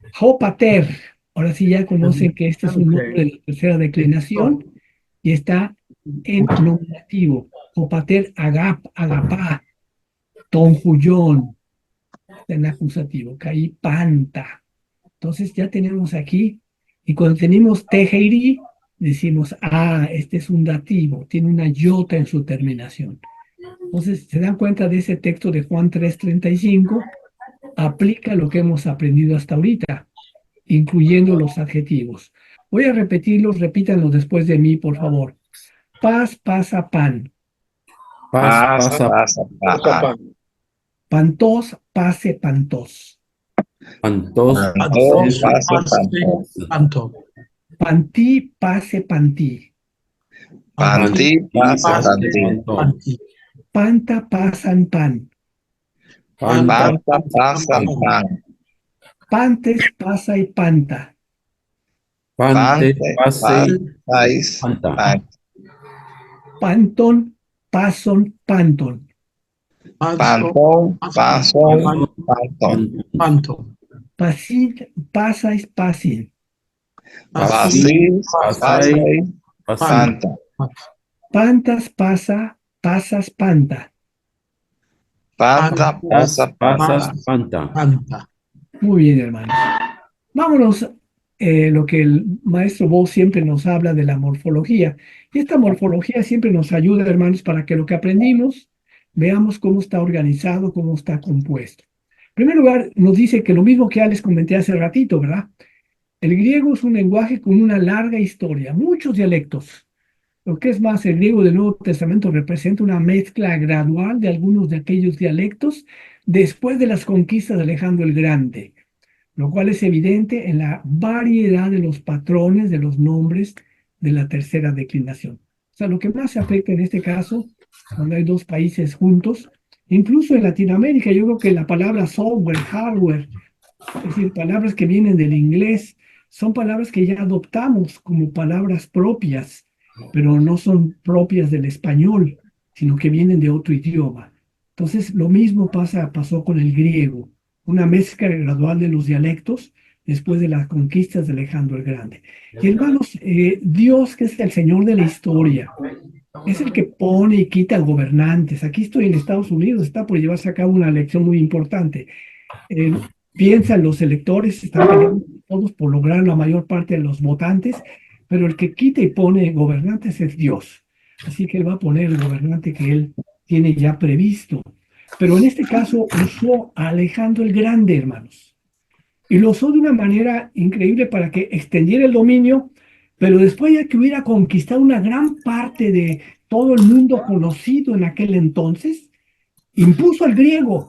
Pan-
Jopater, ahora sí ya conocen que este es un nombre de la tercera declinación y está en nominativo. Jopater, agapá, tonjuyón, en acusativo, caí panta. Entonces ya tenemos aquí, y cuando tenemos tejeiri, decimos, este es un dativo, tiene una yota en su terminación. Entonces, se dan cuenta de ese texto de Juan 3:35, aplica lo que hemos aprendido hasta ahorita, incluyendo los adjetivos. Voy a repetirlos, repítanlos después de mí, por favor. Paz, pasa, pan.
Paz, pasa,
Agapa,
Pantos, pase, pantos.
pantos,
Antes,
pase,
Panto,
Pantí, pase, pantí.
panti, pase, panti.
Panti,
Panta, pasan, pan.
Panta, pasa, pan.
Pantes, pasa y panta.
Pante, pase, panta.
Pantón, pason, panton.
Panto, Panto,
Pasid, pasais, pasin.
Pasi,
Pasai,
Panta,
Pantas, pasa, pasas, panta.
pasas, panta.
Panta.
Muy bien, hermanos. Vámonos, lo que el maestro Bo siempre nos habla de la morfología. Y esta morfología siempre nos ayuda, hermanos, para que lo que aprendimos veamos cómo está organizado, cómo está compuesto. En primer lugar, nos dice que lo mismo que ya les comenté hace ratito, ¿verdad? El griego es un lenguaje con una larga historia, muchos dialectos. Lo que es más, el griego del Nuevo Testamento representa una mezcla gradual de algunos de aquellos dialectos después de las conquistas de Alejandro el Grande, lo cual es evidente en la variedad de los patrones de los nombres de la tercera declinación. O sea, lo que más se afecta en este caso, cuando hay dos países juntos, incluso en Latinoamérica, yo creo que la palabra software, hardware, es decir, palabras que vienen del inglés, son palabras que ya adoptamos como palabras propias, pero no son propias del español, sino que vienen de otro idioma. Entonces, lo mismo pasó con el griego, una mezcla gradual de los dialectos después de las conquistas de Alejandro el Grande. Y hermanos, Dios, que es el Señor de la historia, es el que pone y quita gobernantes. Aquí estoy en Estados Unidos, está por llevarse a cabo una elección muy importante. Piensan los electores, están peleando todos por lograr la mayor parte de los votantes, pero el que quita y pone gobernantes es Dios. Así que Él va a poner el gobernante que Él tiene ya previsto. Pero en este caso usó a Alejandro el Grande, hermanos. Y lo usó de una manera increíble para que extendiera el dominio, pero después ya que hubiera conquistado una gran parte de todo el mundo conocido en aquel entonces, impuso al griego.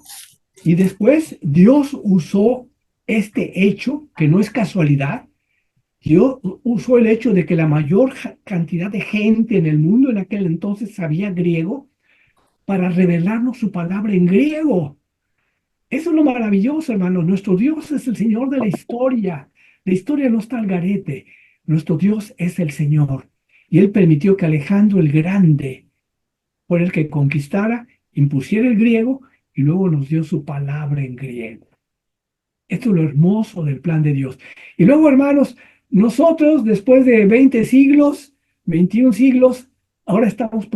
Y después Dios usó este hecho, que no es casualidad. Dios usó el hecho de que la mayor cantidad de gente en el mundo en aquel entonces sabía griego para revelarnos su palabra en griego. Eso es lo maravilloso, hermanos. Nuestro Dios es el Señor de la historia. La historia no está al garete. Nuestro Dios es el Señor. Y Él permitió que Alejandro el Grande, por el que conquistara, impusiera el griego y luego nos dio su palabra en griego. Esto es lo hermoso del plan de Dios. Y luego, hermanos, nosotros, después de 20 siglos, 21 siglos, ahora estamos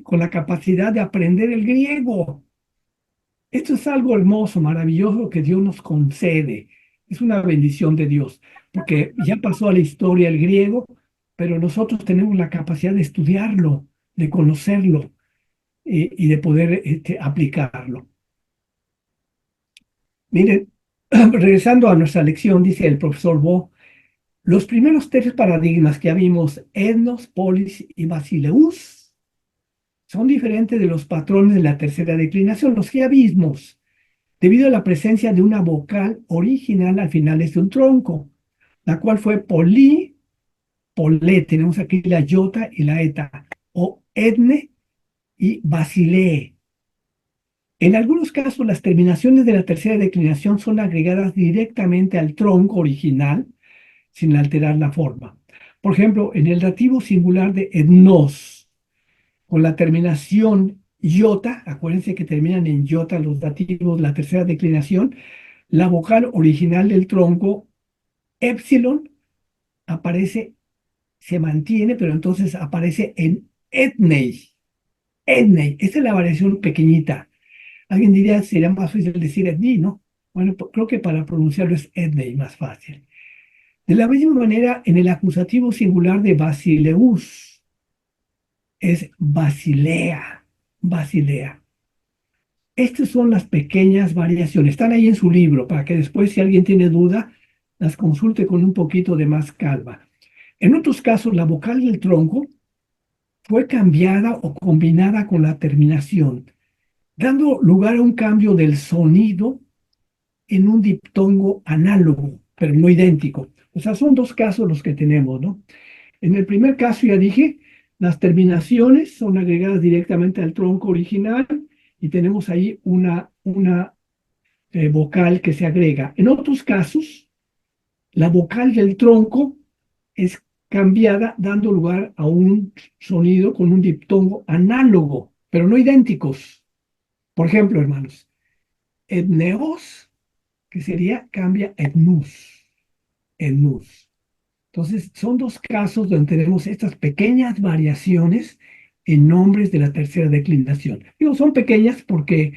con la capacidad de aprender el griego. Esto es algo hermoso, maravilloso que Dios nos concede. Es una bendición de Dios, porque ya pasó a la historia el griego, pero nosotros tenemos la capacidad de estudiarlo, de conocerlo y de poder aplicarlo. Miren, regresando a nuestra lección, dice el profesor Bo, los primeros tres paradigmas que ya vimos, etnos, polis y basileus, son diferentes de los patrones de la tercera declinación, los que ya vimos, debido a la presencia de una vocal original al final de un tronco, la cual fue polé, tenemos aquí la iota y la eta, o etne y basilee. En algunos casos, las terminaciones de la tercera declinación son agregadas directamente al tronco original, sin alterar la forma. Por ejemplo, en el dativo singular de etnos, con la terminación iota, acuérdense que terminan en iota los dativos, la tercera declinación, la vocal original del tronco, epsilon, aparece, se mantiene, pero entonces aparece en etnei. Etnei, esta es la variación pequeñita. Alguien diría, sería más fácil decir etni, ¿no? Bueno, creo que para pronunciarlo es etnei, más fácil. De la misma manera, en el acusativo singular de basileus, es basilea, basilea. Estas son las pequeñas variaciones. Están ahí en su libro para que después, si alguien tiene duda, las consulte con un poquito de más calma. En otros casos, la vocal del tronco fue cambiada o combinada con la terminación, dando lugar a un cambio del sonido en un diptongo análogo, pero no idéntico. O sea, son dos casos los que tenemos, ¿no? En el primer caso, ya dije, las terminaciones son agregadas directamente al tronco original y tenemos ahí una vocal que se agrega. En otros casos, la vocal del tronco es cambiada dando lugar a un sonido con un diptongo análogo, pero no idénticos. Por ejemplo, hermanos, etneos, que sería cambia etnus, etnus. Entonces, son dos casos donde tenemos estas pequeñas variaciones en nombres de la tercera declinación. Digo, son pequeñas porque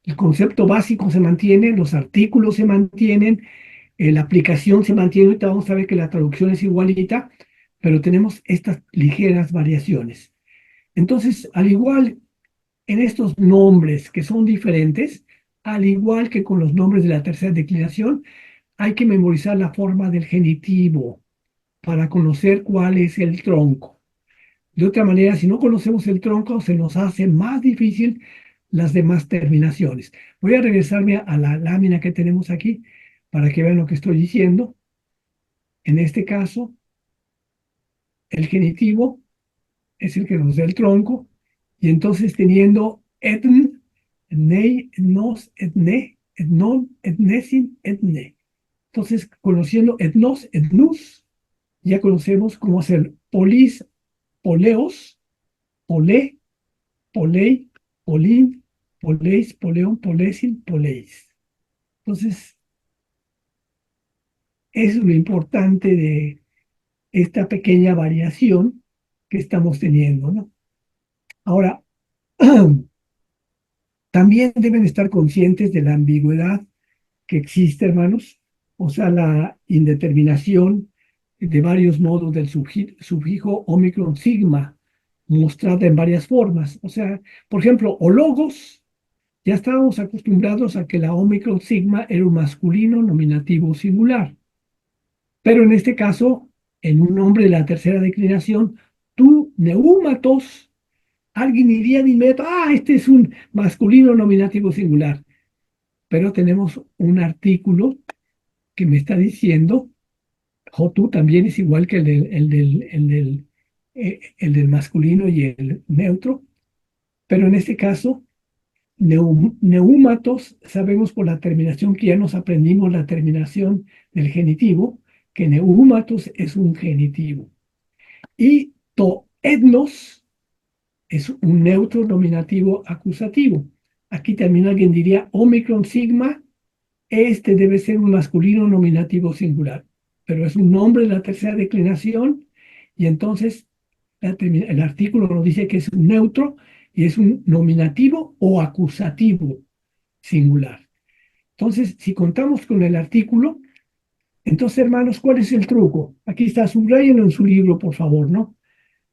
el concepto básico se mantiene, los artículos se mantienen, la aplicación se mantiene. Ahorita vamos a ver que la traducción es igualita, pero tenemos estas ligeras variaciones. Entonces, al igual en estos nombres que son diferentes, al igual que con los nombres de la tercera declinación, hay que memorizar la forma del genitivo para conocer cuál es el tronco. De otra manera, si no conocemos el tronco, se nos hace más difícil las demás terminaciones. Voy a regresarme a la lámina que tenemos aquí para que vean lo que estoy diciendo. En este caso, el genitivo es el que nos da el tronco, y entonces teniendo etn, etnei, etnos, etne, etnon, etnesin, etne. Entonces, conociendo etnos, etnus, ya conocemos cómo hacer polis, poleos, polé, polei, polín, poleis, poleón, polesin, poleis. Entonces, es lo importante de esta pequeña variación que estamos teniendo, ¿no? Ahora, también deben estar conscientes de la ambigüedad que existe, hermanos, o sea, la indeterminación de varios modos del sufijo omicron sigma, mostrada en varias formas. O sea, por ejemplo, ologos, ya estábamos acostumbrados a que la omicron sigma era un masculino nominativo singular. Pero en este caso, en un nombre de la tercera declinación, tú, neumatos, alguien iría de inmediato, este es un masculino nominativo singular. Pero tenemos un artículo que me está diciendo, Jotu también es igual que el del masculino y el neutro, pero en este caso, neúmatos, sabemos por la terminación que ya nos aprendimos la terminación del genitivo, que neúmatos es un genitivo. Y toetnos es un neutro nominativo acusativo. Aquí también alguien diría Omicron sigma, este debe ser un masculino nominativo singular, pero es un nombre de la tercera declinación y entonces el artículo nos dice que es un neutro y es un nominativo o acusativo singular. Entonces, si contamos con el artículo, entonces, hermanos, ¿cuál es el truco? Aquí está, subrayenlo en su libro, por favor, ¿no?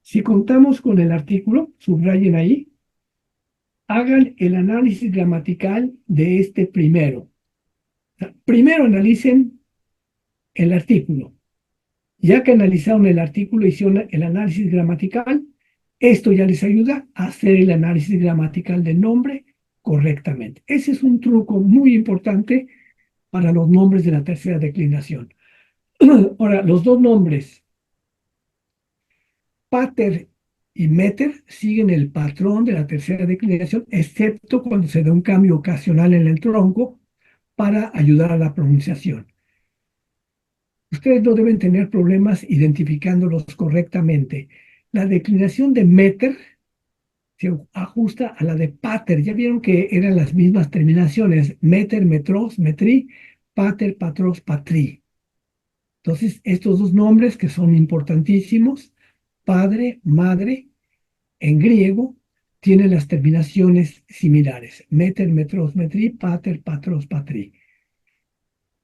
Si contamos con el artículo, subrayen ahí, hagan el análisis gramatical de este primero. O sea, primero analicen el artículo. Ya que analizaron el artículo y hicieron el análisis gramatical, esto ya les ayuda a hacer el análisis gramatical del nombre correctamente. Ese es un truco muy importante para los nombres de la tercera declinación. Ahora, los dos nombres, pater y meter, siguen el patrón de la tercera declinación, excepto cuando se da un cambio ocasional en el tronco para ayudar a la pronunciación. Ustedes no deben tener problemas identificándolos correctamente. La declinación de meter se ajusta a la de pater. Ya vieron que eran las mismas terminaciones. Meter, metros, metri, pater, patros, patri. Entonces, estos dos nombres que son importantísimos, padre, madre, en griego, tienen las terminaciones similares. Meter, metros, metri, pater, patros, patri.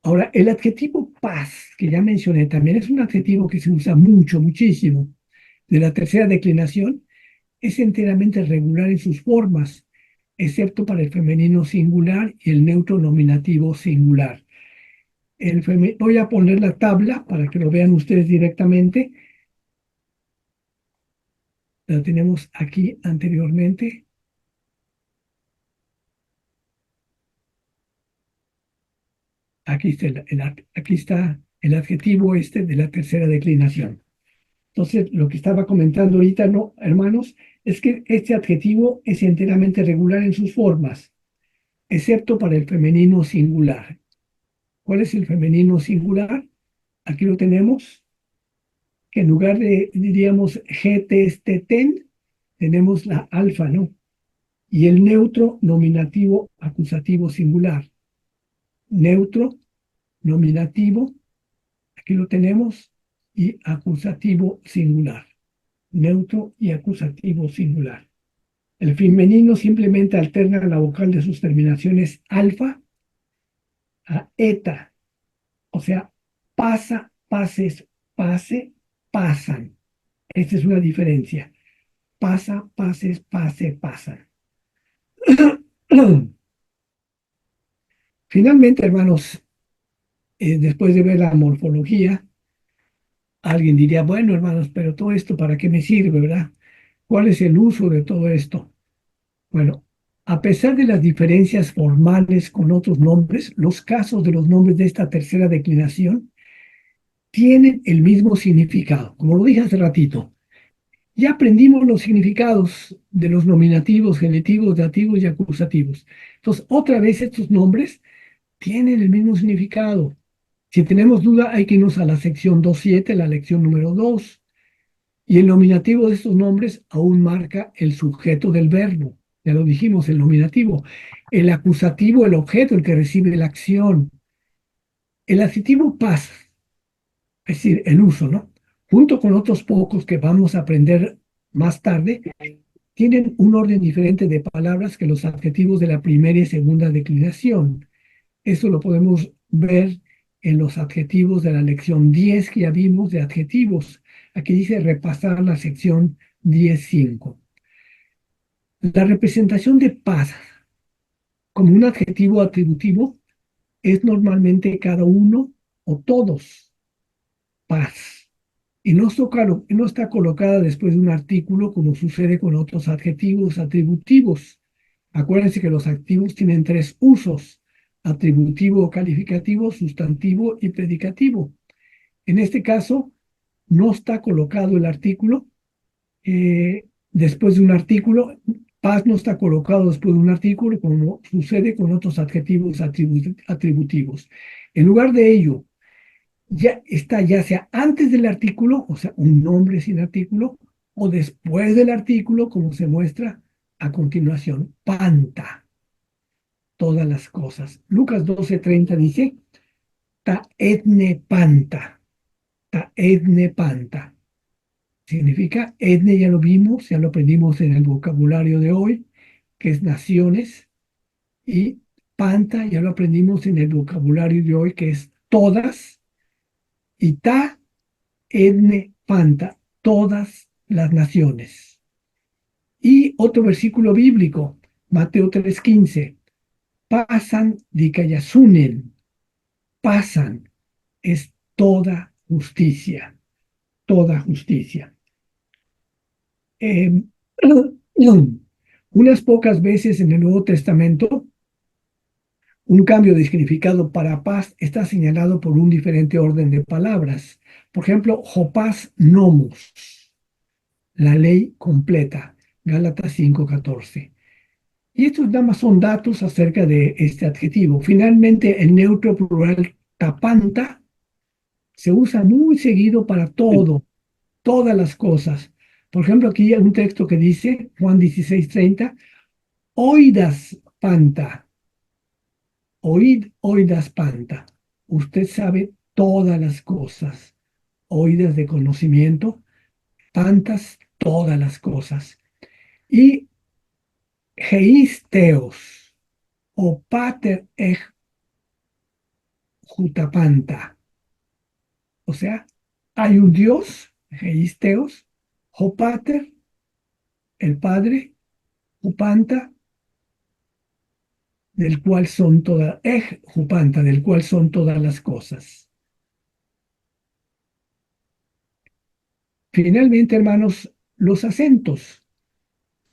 Ahora, el adjetivo paz, que ya mencioné, también es un adjetivo que se usa mucho, muchísimo. De la tercera declinación, es enteramente regular en sus formas, excepto para el femenino singular y el neutro nominativo singular. Voy a poner la tabla para que lo vean ustedes directamente. La tenemos aquí anteriormente. Aquí está el adjetivo de la tercera declinación. Entonces, lo que estaba comentando ahorita, no, hermanos, es que este adjetivo es enteramente regular en sus formas, excepto para el femenino singular. ¿Cuál es el femenino singular? Aquí lo tenemos, que en lugar de, diríamos, ten, tenemos la alfa, ¿no? Y el neutro nominativo acusativo singular. Neutro nominativo, aquí lo tenemos, y acusativo singular. Neutro y acusativo singular. El femenino simplemente alterna la vocal de sus terminaciones alfa a eta. O sea, pasa, pases, pase, pasan. Esta es una diferencia. Pasa, pases, pase, pasan. Finalmente, hermanos, después de ver la morfología, alguien diría, bueno, hermanos, pero todo esto, ¿para qué me sirve, verdad? ¿Cuál es el uso de todo esto? Bueno, a pesar de las diferencias formales con otros nombres, los casos de los nombres de esta tercera declinación tienen el mismo significado. Como lo dije hace ratito, ya aprendimos los significados de los nominativos, genitivos, dativos y acusativos. Entonces, otra vez estos nombres tienen el mismo significado. Si tenemos duda, hay que irnos a la sección 2.7, la lección número 2. Y el nominativo de estos nombres aún marca el sujeto del verbo. Ya lo dijimos, el nominativo. El acusativo, el objeto, el que recibe la acción. El adjetivo pasa, es decir, el uso, ¿no? Junto con otros pocos que vamos a aprender más tarde, tienen un orden diferente de palabras que los adjetivos de la primera y segunda declinación. Eso lo podemos ver en los adjetivos de la lección 10 que ya vimos de adjetivos. Aquí dice repasar la sección 10.5. La representación de paz como un adjetivo atributivo es normalmente cada uno o todos. Paz. Y no está colocada después de un artículo como sucede con otros adjetivos atributivos. Acuérdense que los adjetivos tienen tres usos: atributivo o calificativo, sustantivo y predicativo. En este caso, no está colocado el artículo después de un artículo, Paz no está colocado después de un artículo como sucede con otros adjetivos atributivos. En lugar de ello, ya está ya sea antes del artículo, o sea, un nombre sin artículo, o después del artículo, como se muestra a continuación. Panta, todas las cosas. Lucas 12:30 dice, ta etne panta, ta etne panta. Significa, etne ya lo vimos, ya lo aprendimos en el vocabulario de hoy, que es naciones, y panta ya lo aprendimos en el vocabulario de hoy, que es todas, y ta etne panta, todas las naciones. Y otro versículo bíblico, Mateo 3:15, pasan dikayasunen, pasan, es toda justicia, toda justicia. Eh, unas pocas veces en el Nuevo Testamento, un cambio de significado para paz está señalado por un diferente orden de palabras. Por ejemplo, hopaz nomos, la ley completa, Gálatas 5:14. Y estos nada más son datos acerca de este adjetivo. Finalmente, el neutro plural tapanta se usa muy seguido para todo, todas las cosas. Por ejemplo, aquí hay un texto que dice, Juan 16:30, oidas panta, oidas panta. Usted sabe todas las cosas. Oídas de conocimiento, pantas, todas las cosas. Y Geisteos o pater ej jutapanta. O sea, hay un Dios, Geisteos, Jopater, el Padre, Jupanta, del cual son todas, Jupanta, del cual son todas las cosas. Finalmente, hermanos, los acentos.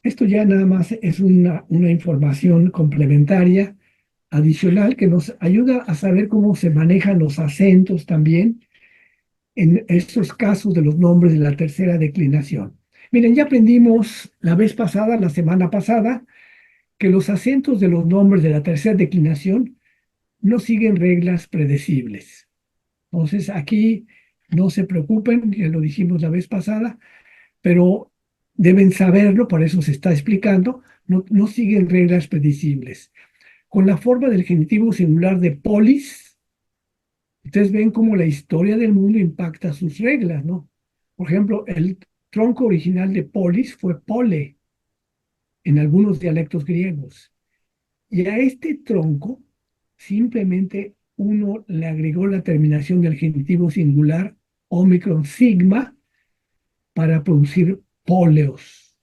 Esto ya nada más es una información complementaria, adicional, que nos ayuda a saber cómo se manejan los acentos también en estos casos de los nombres de la tercera declinación. Miren, ya aprendimos la vez pasada, la semana pasada, que los acentos de los nombres de la tercera declinación no siguen reglas predecibles. Entonces, aquí no se preocupen, ya lo dijimos la vez pasada, pero deben saberlo, por eso se está explicando, no siguen reglas predecibles. Con la forma del genitivo singular de polis, ustedes ven cómo la historia del mundo impacta sus reglas, ¿no? Por ejemplo, el tronco original de polis fue pole en algunos dialectos griegos. Y a este tronco simplemente uno le agregó la terminación del genitivo singular omicron sigma para producir póleos,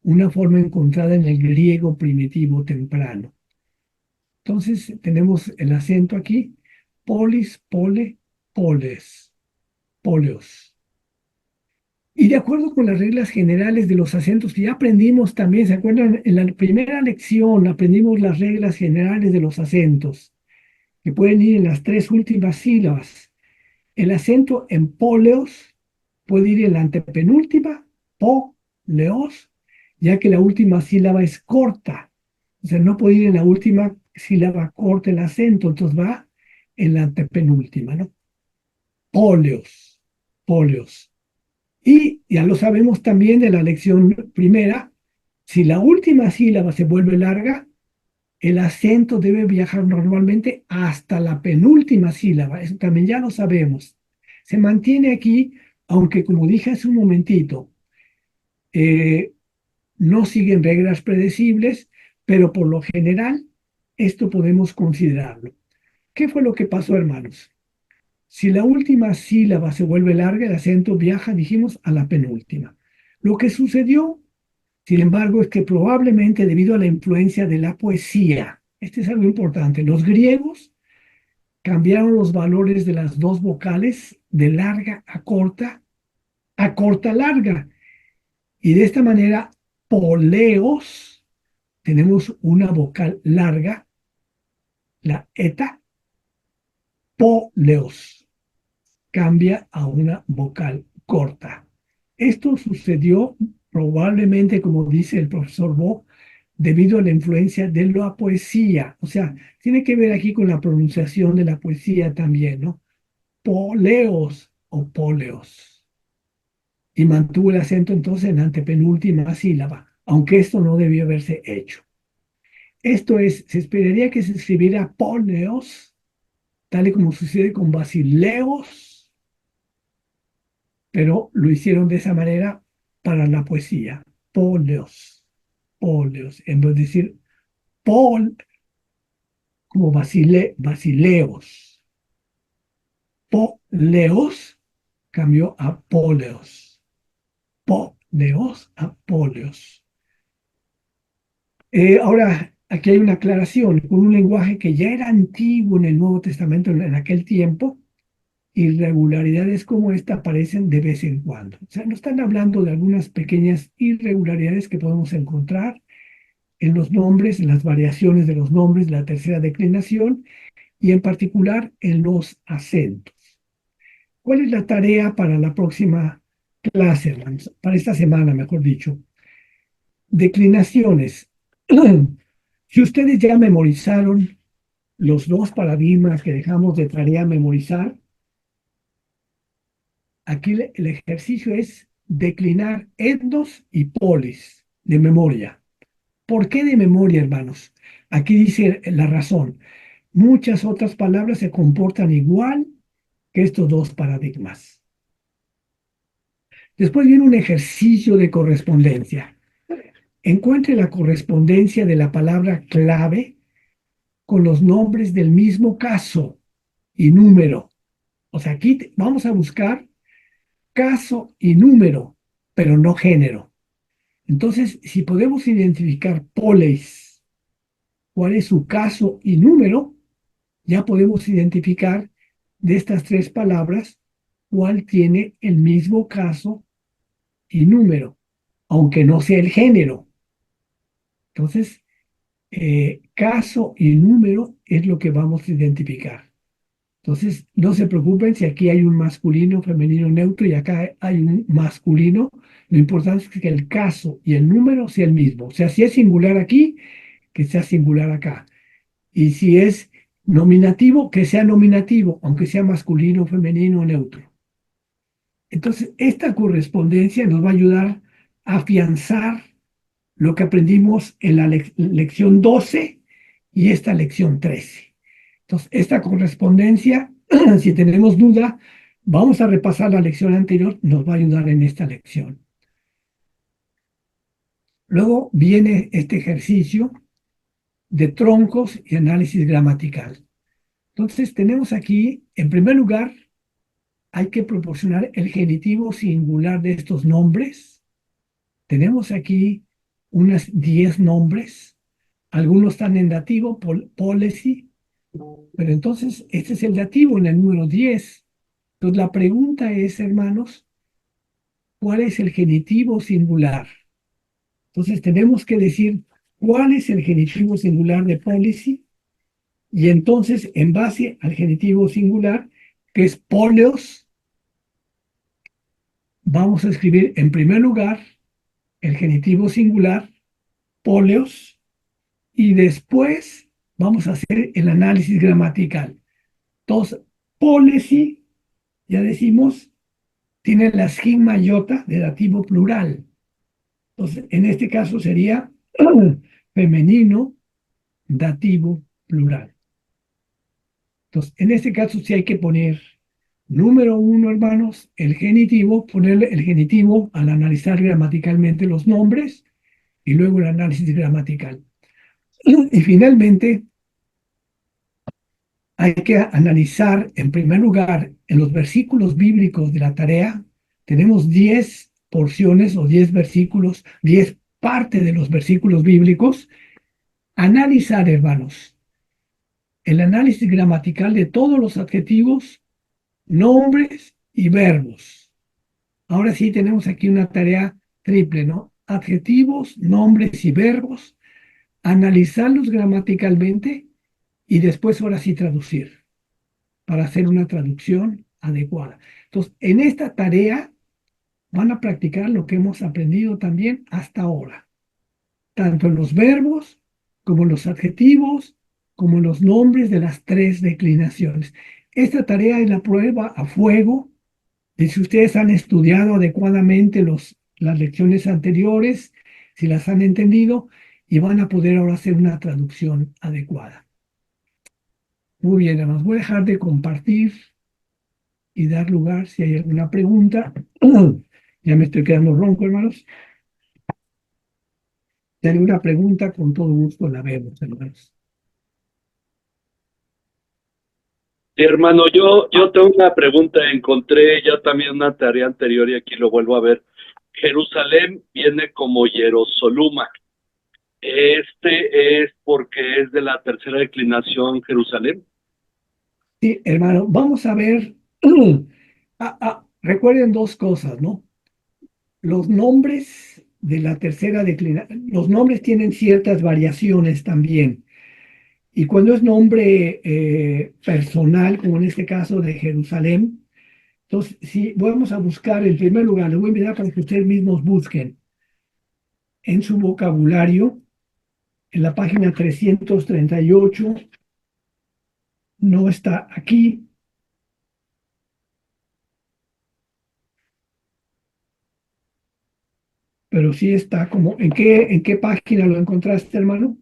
una forma encontrada en el griego primitivo temprano. Entonces tenemos el acento aquí, polis, pole, poles, póleos. Y de acuerdo con las reglas generales de los acentos que ya aprendimos también, ¿se acuerdan? En la primera lección aprendimos las reglas generales de los acentos, que pueden ir en las tres últimas sílabas. El acento en póleos puede ir en la antepenúltima, po, leos, ya que la última sílaba es corta. O sea, no puede ir en la última sílaba corta el acento, entonces va en la antepenúltima, ¿no? Póleos, póleos. Y ya lo sabemos también de la lección primera, si la última sílaba se vuelve larga, el acento debe viajar normalmente hasta la penúltima sílaba. Eso también ya lo sabemos. Se mantiene aquí, aunque como dije hace un momentito, no siguen reglas predecibles, pero por lo general esto podemos considerarlo. ¿Qué fue lo que pasó, hermanos? Si la última sílaba se vuelve larga, el acento viaja, dijimos, a la penúltima. Lo que sucedió, sin embargo, es que probablemente debido a la influencia de la poesía, este es algo importante, los griegos cambiaron los valores de las dos vocales de larga a corta larga. Y de esta manera, poleos, tenemos una vocal larga, la eta, poleos, cambia a una vocal corta. Esto sucedió probablemente, como dice el profesor Bo, debido a la influencia de la poesía. O sea, tiene que ver aquí con la pronunciación de la poesía también, ¿no? Poleos o póleos. Y mantuvo el acento entonces en la antepenúltima sílaba, aunque esto no debió haberse hecho. Esto es, se esperaría que se escribiera póleos, tal y como sucede con basileos, pero lo hicieron de esa manera para la poesía. Póleos, póleos, en vez de decir pol, como basileos. Poleos cambió a póleos. Poleos a póleos. Ahora, aquí hay una aclaración con un lenguaje que ya era antiguo en el Nuevo Testamento en aquel tiempo. Irregularidades como esta aparecen de vez en cuando. O sea, no están hablando de algunas pequeñas irregularidades que podemos encontrar en los nombres, en las variaciones de los nombres, la tercera declinación y en particular en los acentos. ¿Cuál es la tarea para la próxima clase, hermanos? Para esta semana, mejor dicho. Declinaciones. Si ustedes ya memorizaron los dos paradigmas que dejamos de tarea memorizar, aquí el ejercicio es declinar etnos y polis de memoria. ¿Por qué de memoria, hermanos? Aquí dice la razón. Muchas otras palabras se comportan igual que estos dos paradigmas. Después viene un ejercicio de correspondencia. Encuentre la correspondencia de la palabra clave con los nombres del mismo caso y número. O sea, aquí vamos a buscar caso y número, pero no género. Entonces, si podemos identificar polis, cuál es su caso y número, ya podemos identificar de estas tres palabras cuál tiene el mismo caso y número, aunque no sea el género. Entonces, caso y número es lo que vamos a identificar. Entonces, no se preocupen si aquí hay un masculino, femenino, neutro y acá hay un masculino. Lo importante es que el caso y el número sea el mismo. O sea, si es singular aquí, que sea singular acá. Y si es nominativo, que sea nominativo, aunque sea masculino, femenino o neutro. Entonces, esta correspondencia nos va a ayudar a afianzar lo que aprendimos en la lección 12 y esta lección 13. Entonces, esta correspondencia, si tenemos duda, vamos a repasar la lección anterior, nos va a ayudar en esta lección. Luego viene este ejercicio de troncos y análisis gramatical. Entonces, tenemos aquí, en primer lugar, hay que proporcionar el genitivo singular de estos nombres. Tenemos aquí unas 10 nombres. Algunos están en dativo, policy, pero entonces este es el dativo en el número 10. Entonces la pregunta es, hermanos, ¿cuál es el genitivo singular? Entonces tenemos que decir cuál es el genitivo singular de policy y entonces en base al genitivo singular, que es poleos, vamos a escribir en primer lugar el genitivo singular, poleos, y después vamos a hacer el análisis gramatical. Entonces, policy, ya decimos, tiene la sigma iota de dativo plural. Entonces, en este caso sería femenino dativo plural. Entonces, en este caso sí hay que poner número 1, hermanos, el genitivo, ponerle el genitivo al analizar gramaticalmente los nombres y luego el análisis gramatical. Y finalmente, hay que analizar, en primer lugar, en los versículos bíblicos de la tarea, tenemos 10 porciones o 10 versículos, 10 partes de los versículos bíblicos. Analizar, hermanos, el análisis gramatical de todos los adjetivos, nombres y verbos. Ahora sí tenemos aquí una tarea triple, ¿no? Adjetivos, nombres y verbos, analizarlos gramaticalmente y después ahora sí traducir para hacer una traducción adecuada. Entonces, en esta tarea van a practicar lo que hemos aprendido también hasta ahora, tanto en los verbos, como en los adjetivos, como en los nombres de las tres declinaciones. Esta tarea es la prueba a fuego de si ustedes han estudiado adecuadamente las lecciones anteriores, si las han entendido, y van a poder ahora hacer una traducción adecuada. Muy bien, hermanos, voy a dejar de compartir y dar lugar si hay alguna pregunta. Ya me estoy quedando ronco, hermanos. Si hay alguna pregunta, con todo gusto la vemos, hermanos.
Sí, hermano, yo tengo una pregunta. Encontré ya también una tarea anterior y aquí lo vuelvo a ver. Jerusalén viene como Jerusaluma. Este es porque es de la tercera declinación Jerusalén.
Sí, hermano, vamos a ver. Recuerden dos cosas, ¿no? Los nombres de la tercera declinación, los nombres tienen ciertas variaciones también. Y cuando es nombre personal, como en este caso de Jerusalén, entonces, si vamos a buscar en primer lugar, les voy a invitar para que ustedes mismos busquen en su vocabulario, en la página 338, no está aquí, pero sí está como, ¿en qué página lo encontraste, hermano?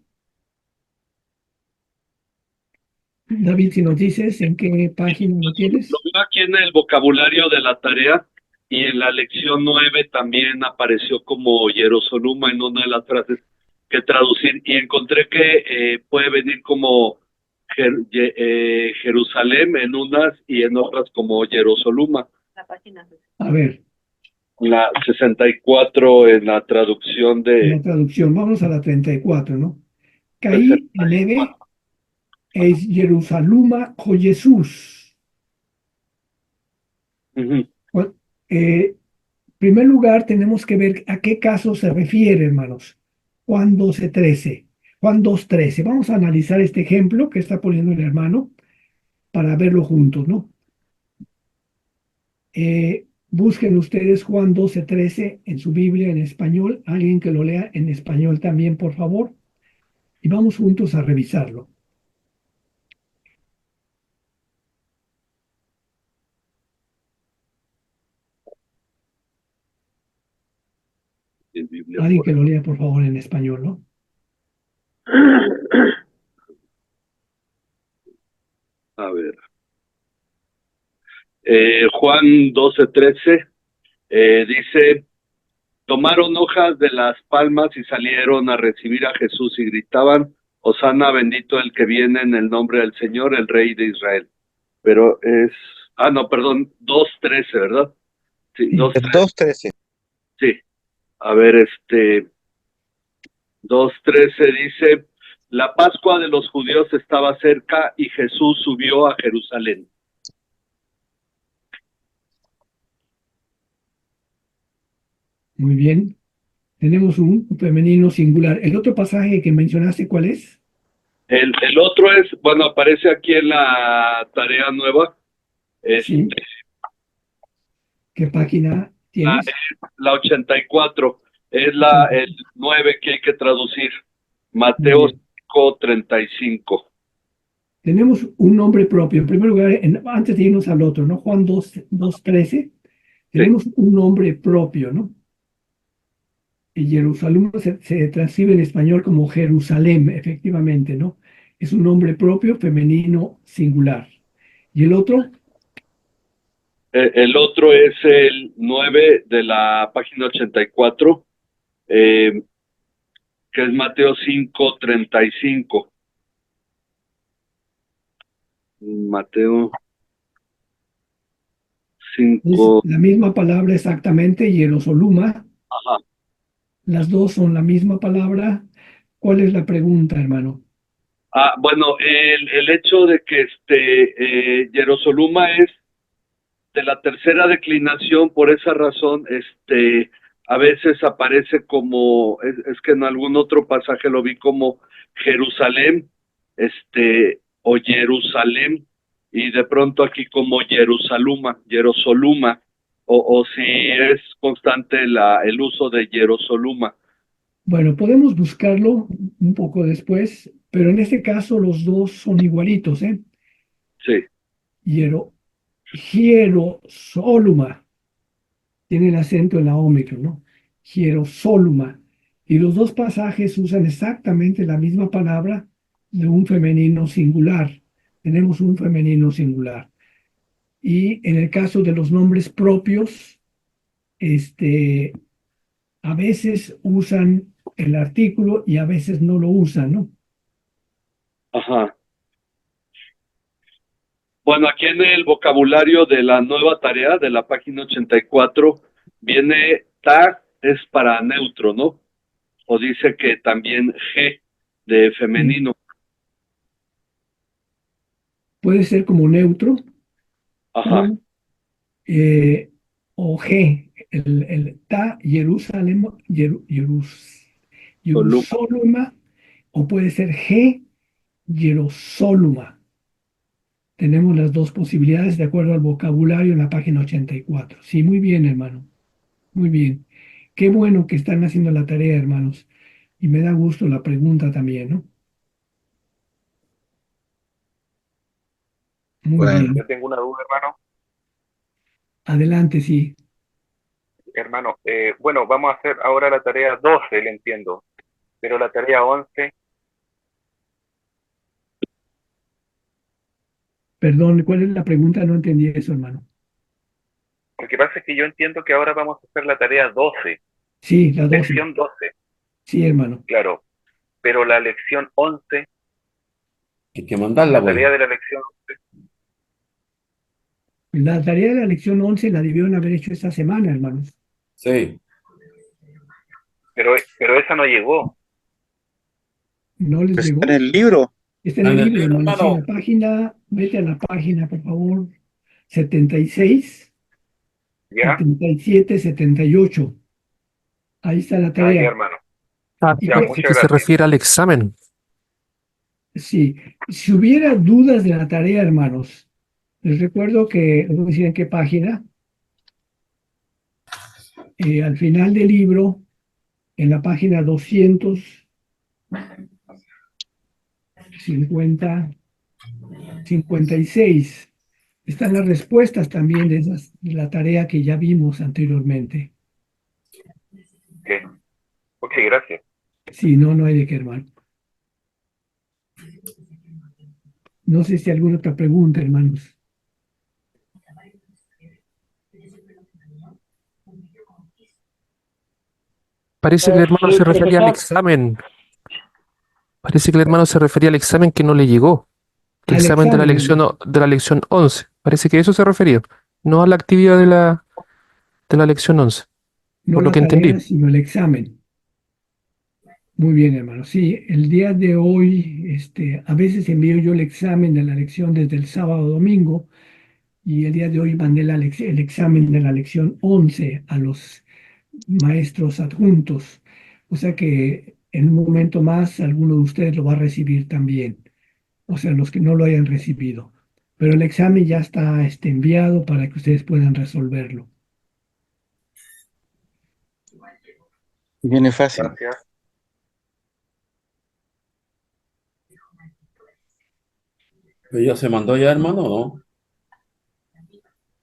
David, si nos dices en qué página lo
Lo
tienes.
veo aquí en el vocabulario de la tarea y en la lección 9 también apareció como Jerusaluma en una de las frases que traducir y encontré que puede venir como Jerusalén en unas y en otras como Jerusaluma.
A ver,
La 64 en la traducción
en la
de...
traducción, vamos a la 34, ¿no? Caí en Eve es Jerusaluma o Jesús.
Ujú.
Bueno, en primer lugar, tenemos que ver a qué caso se refiere, hermanos. Juan 12:13. Juan 2:13. Vamos a analizar este ejemplo que está poniendo el hermano para verlo juntos, ¿no? Busquen ustedes Juan 12:13 en su Biblia en español. Alguien que lo lea en español también, por favor. Y vamos juntos a revisarlo.
En Biblia
Alguien
por
que lo lea, por favor, en español, ¿no?
A ver. Juan 12:13 dice, tomaron hojas de las palmas y salieron a recibir a Jesús y gritaban, Hosana, bendito el que viene en el nombre del Señor, el Rey de Israel. Pero es, no, perdón, 2:13, ¿verdad? Sí,
Sí.
2:13.
sí. A ver, 2:13 dice, la Pascua de los judíos estaba cerca y Jesús subió a Jerusalén.
Muy bien. Tenemos un femenino singular. El otro pasaje que mencionaste, ¿cuál es?
El otro es, bueno, aparece aquí en la tarea nueva,
Sí. ¿Qué página tienes?
la 84, es el 9 que hay que traducir,
Muy
Mateo
bien.
5:35.
Tenemos un nombre propio. En primer lugar, antes de irnos al otro, ¿no? Juan 2:13, tenemos un nombre propio, ¿no? Y Jerusalén se transcribe en español como Jerusalén, efectivamente, ¿no? Es un nombre propio, femenino, singular. ¿Y el otro?
El otro es el 9 de la página 84, que es Mateo 5:35. Mateo
Es
5.
la misma palabra exactamente, Jerusaluma.
Ajá.
Las dos son la misma palabra. ¿Cuál es la pregunta, hermano?
Bueno, el hecho de que Jerusalema es de la tercera declinación, por esa razón, a veces aparece como, es que en algún otro pasaje lo vi como Jerusalén, o Jerusalén, y de pronto aquí como Jerusaluma, o si es constante el uso de hierosoluma.
Bueno, podemos buscarlo un poco después, pero en este caso los dos son igualitos, ¿eh?
Sí,
Hiero, hierosoluma. Tiene el acento en la ómicron, ¿no? Hierosoluma. Y los dos pasajes usan exactamente la misma palabra de un femenino singular. Tenemos un femenino singular. Y en el caso de los nombres propios, a veces usan el artículo y a veces no lo usan, ¿no?
ajá. Bueno, aquí en el vocabulario de la nueva tarea de la página 84 viene ta es para neutro, ¿no? O dice que también G de femenino.
Puede ser como neutro
Ajá,
o G, el ta, Jerusalén, Jerusalema, o puede ser G, Jerusalema. Tenemos las dos posibilidades de acuerdo al vocabulario en la página 84. Sí, muy bien, hermano. Muy bien. Qué bueno que están haciendo la tarea, hermanos. Y me da gusto la pregunta también, ¿no? Muy
Bueno.
bien.
Yo tengo una duda, hermano.
Adelante, sí.
Hermano, bueno, vamos a hacer ahora la tarea 12, le entiendo, pero la tarea 11,
Perdón, ¿cuál es la pregunta? No entendí eso, hermano.
lo que pasa es que yo entiendo que ahora vamos a hacer la tarea 12,
Sí, la 12.
lección 12,
Sí, hermano.
claro, pero la lección 11,
Hay que mandarla,
la tarea
pues.
de la lección 11,
La tarea de la lección 11 la debieron haber hecho esta semana, hermanos.
Sí.
pero esa no llegó.
¿No les llegó?
Está en el libro.
Está en el
En el
libro,
libro,
hermano. Sí,
hermano.
la página, vete a la página, por favor. 76,
¿Ya?
77, 78. Ahí está la
Ah, ya,
tarea.
hermano.
Y
Ya,
por-
muchas
Que se
gracias.
refiere al examen.
sí, si hubiera dudas de la tarea, hermanos, les recuerdo que, les voy a decir en qué página, al final del libro, en la página 256, están las respuestas también de la tarea que ya vimos anteriormente.
Ok, gracias.
Sí, no hay de qué, hermano. No sé si hay alguna otra pregunta, hermanos.
Parece que el hermano se refería al examen. Parece que el hermano se refería al examen que no le llegó. El
Al
examen de la
examen,
lección, de la lección 11. Parece que eso se refería. No a la actividad de la lección 11.
no
por lo
la
que
tarea,
entendí.
sino el examen. Muy bien, hermano. Sí, el día de hoy, a veces envío yo el examen de la lección desde el sábado a domingo, y el día de hoy mandé el examen de la lección 11 a los maestros adjuntos. O sea que en un momento más alguno de ustedes lo va a recibir también. O sea, los que no lo hayan recibido. Pero el examen ya está enviado para que ustedes puedan resolverlo.
Viene fácil.
Gracias.
Pero ya se mandó ya, hermano, ¿no?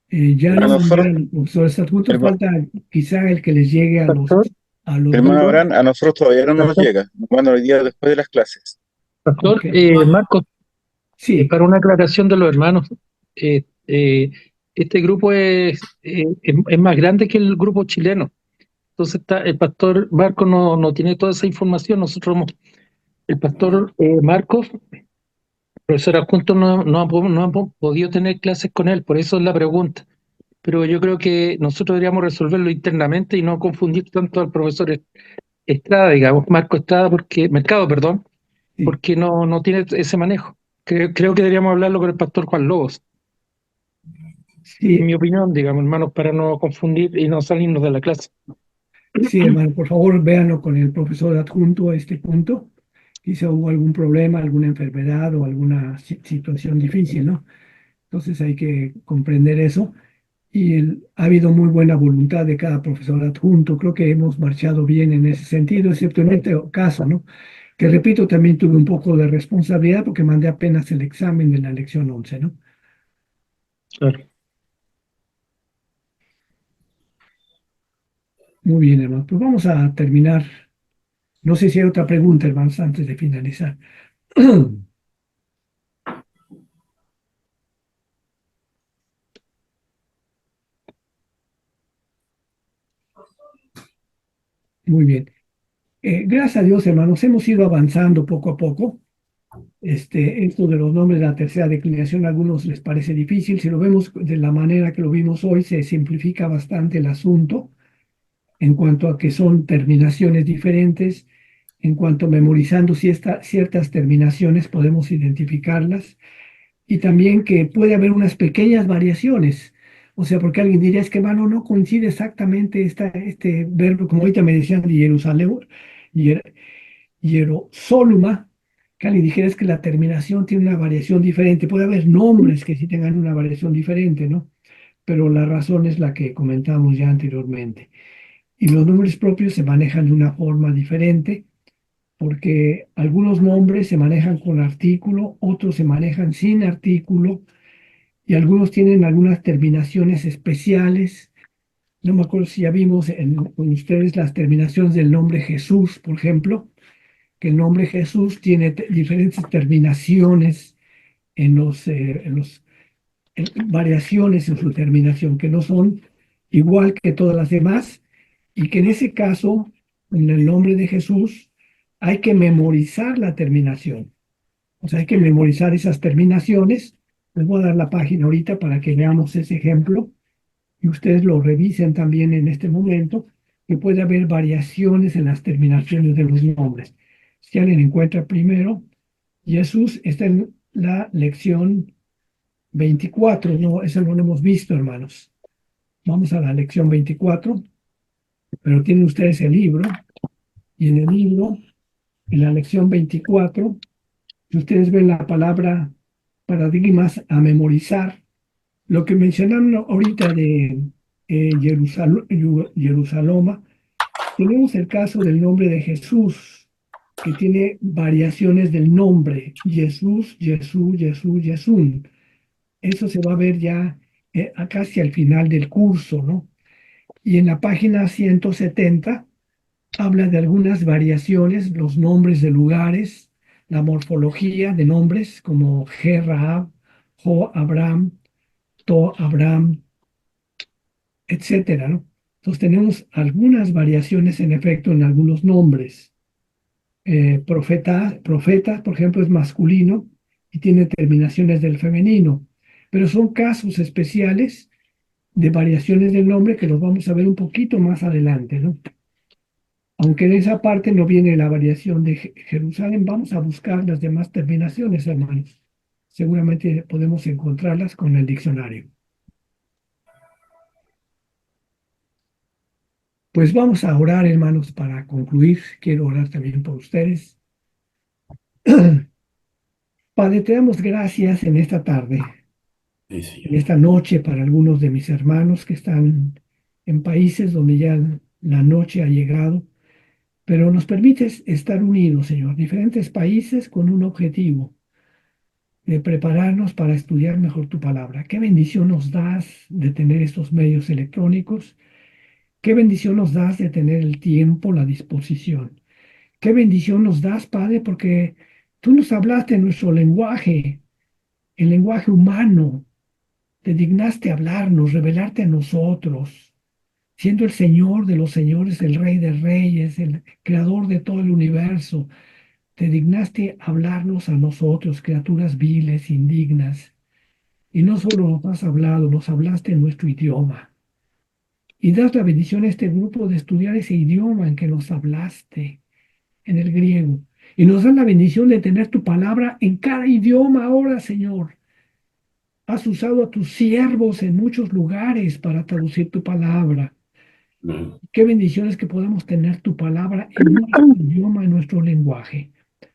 Ya
Hermano
lo
Fran-
enviaron, profesores adjuntos,
herma-
falta quizá el que les llegue a los
Hermano
dos.
Abraham, a nosotros todavía no nos llega. Nos mandan hoy día después de las clases.
Pastor,
Ok.
Marcos,
Sí,
para una aclaración de los hermanos, este grupo es más grande que el grupo chileno. Entonces el pastor Marcos no tiene toda esa información. El pastor Marcos, profesor adjunto, no ha podido tener clases con él, por eso es la pregunta. Pero yo creo que nosotros deberíamos resolverlo internamente y no confundir tanto al profesor Estrada, digamos, Marco Estrada, Mercado, perdón,
sí.
porque no tiene ese manejo. Creo que deberíamos hablarlo con el pastor Juan Lobos,
Sí,
en mi opinión, digamos, hermanos, para no confundir y no salirnos de la clase.
sí, hermano, por favor, véanlo con el profesor adjunto a este punto. Quizá hubo algún problema, alguna enfermedad o alguna situación difícil, ¿no? Entonces hay que comprender eso. ha habido muy buena voluntad de cada profesor adjunto. Creo que hemos marchado bien en ese sentido, excepto en este caso, ¿no? Que repito, también tuve un poco de responsabilidad porque mandé apenas el examen de la lección 11, ¿no?
Claro.
Muy bien, hermano. Pues vamos a terminar. No sé si hay otra pregunta, hermanos, antes de finalizar. Muy bien. Gracias a Dios, hermanos, hemos ido avanzando poco a poco. Esto de los nombres de la tercera declinación a algunos les parece difícil. Si lo vemos de la manera que lo vimos hoy, se simplifica bastante el asunto en cuanto a que son terminaciones diferentes, en cuanto a memorizando ciertas terminaciones podemos identificarlas y también que puede haber unas pequeñas variaciones. O sea, porque alguien diría, es que hermano, no coincide exactamente este verbo, como ahorita me decían de Jerusalén, Hierosóluma, que alguien dijera es que la terminación tiene una variación diferente. Puede haber nombres que sí tengan una variación diferente, ¿no? Pero la razón es la que comentamos ya anteriormente. Y los nombres propios se manejan de una forma diferente, porque algunos nombres se manejan con artículo, otros se manejan sin artículo, y algunos tienen algunas terminaciones especiales. No me acuerdo si ya vimos con ustedes las terminaciones del nombre Jesús, por ejemplo, que el nombre Jesús tiene diferentes terminaciones variaciones en su terminación, que no son igual que todas las demás, y que en ese caso, en el nombre de Jesús, hay que memorizar la terminación. O sea, hay que memorizar esas terminaciones. Les voy a dar la página ahorita para que veamos ese ejemplo y ustedes lo revisen también en este momento, que puede haber variaciones en las terminaciones de los nombres. Si alguien encuentra primero, Jesús está en la lección 24, no, eso no lo hemos visto, hermanos. Vamos a la lección 24, pero tienen ustedes el libro, y en el libro, en la lección 24, si ustedes ven la palabra paradigmas a memorizar, lo que mencionaron ahorita de Jerusaloma, tenemos el caso del nombre de Jesús, que tiene variaciones del nombre, Jesús, Jesús, Jesús, Jesún. Eso se va a ver ya casi al final del curso, ¿no? Y en la página 170 habla de algunas variaciones, los nombres de lugares, la morfología de nombres como Ge-Rahab, Jo-Abram, To-Abram, etcétera, ¿no? Entonces tenemos algunas variaciones en efecto en algunos nombres. Profeta, por ejemplo, es masculino y tiene terminaciones del femenino, pero son casos especiales de variaciones del nombre que los vamos a ver un poquito más adelante, ¿no? Aunque en esa parte no viene la variación de Jerusalén, vamos a buscar las demás terminaciones, hermanos. Seguramente podemos encontrarlas con el diccionario. Pues vamos a orar, hermanos, para concluir. Quiero orar también por ustedes. Padre, te damos gracias en esta tarde,
Sí, Señor.
en esta noche para algunos de mis hermanos que están en países donde ya la noche ha llegado, pero nos permites estar unidos, Señor, diferentes países con un objetivo de prepararnos para estudiar mejor tu palabra. Qué bendición nos das de tener estos medios electrónicos. Qué bendición nos das de tener el tiempo, la disposición. Qué bendición nos das, Padre, porque tú nos hablaste en nuestro lenguaje, el lenguaje humano. Te dignaste hablarnos, revelarte a nosotros, siendo el Señor de los señores, el Rey de reyes, el creador de todo el universo. Te dignaste hablarnos a nosotros, criaturas viles, indignas. Y no solo nos has hablado, nos hablaste en nuestro idioma. Y das la bendición a este grupo de estudiar ese idioma en que nos hablaste, en el griego. Y nos das la bendición de tener tu palabra en cada idioma ahora, Señor. Has usado a tus siervos en muchos lugares para traducir tu palabra.
Amén.
Qué bendiciones que podamos tener tu palabra en nuestro idioma, en nuestro lenguaje.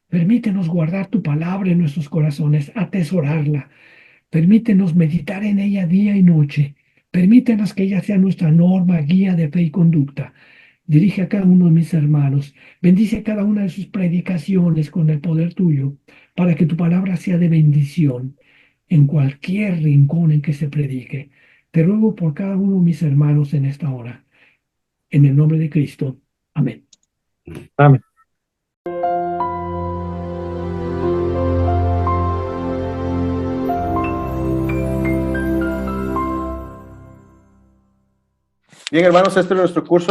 Permítenos guardar tu palabra en nuestros corazones, atesorarla. Permítenos meditar en ella día y noche, Permítenos que ella sea nuestra norma, guía de fe y conducta. Dirige a cada uno de mis hermanos. Bendice cada una de sus predicaciones con el poder tuyo, para que tu palabra sea de bendición en cualquier rincón en que se predique. Te ruego por cada uno de mis hermanos en esta hora. En el nombre de Cristo. Amén.
Amén.
Bien, hermanos, este es nuestro curso de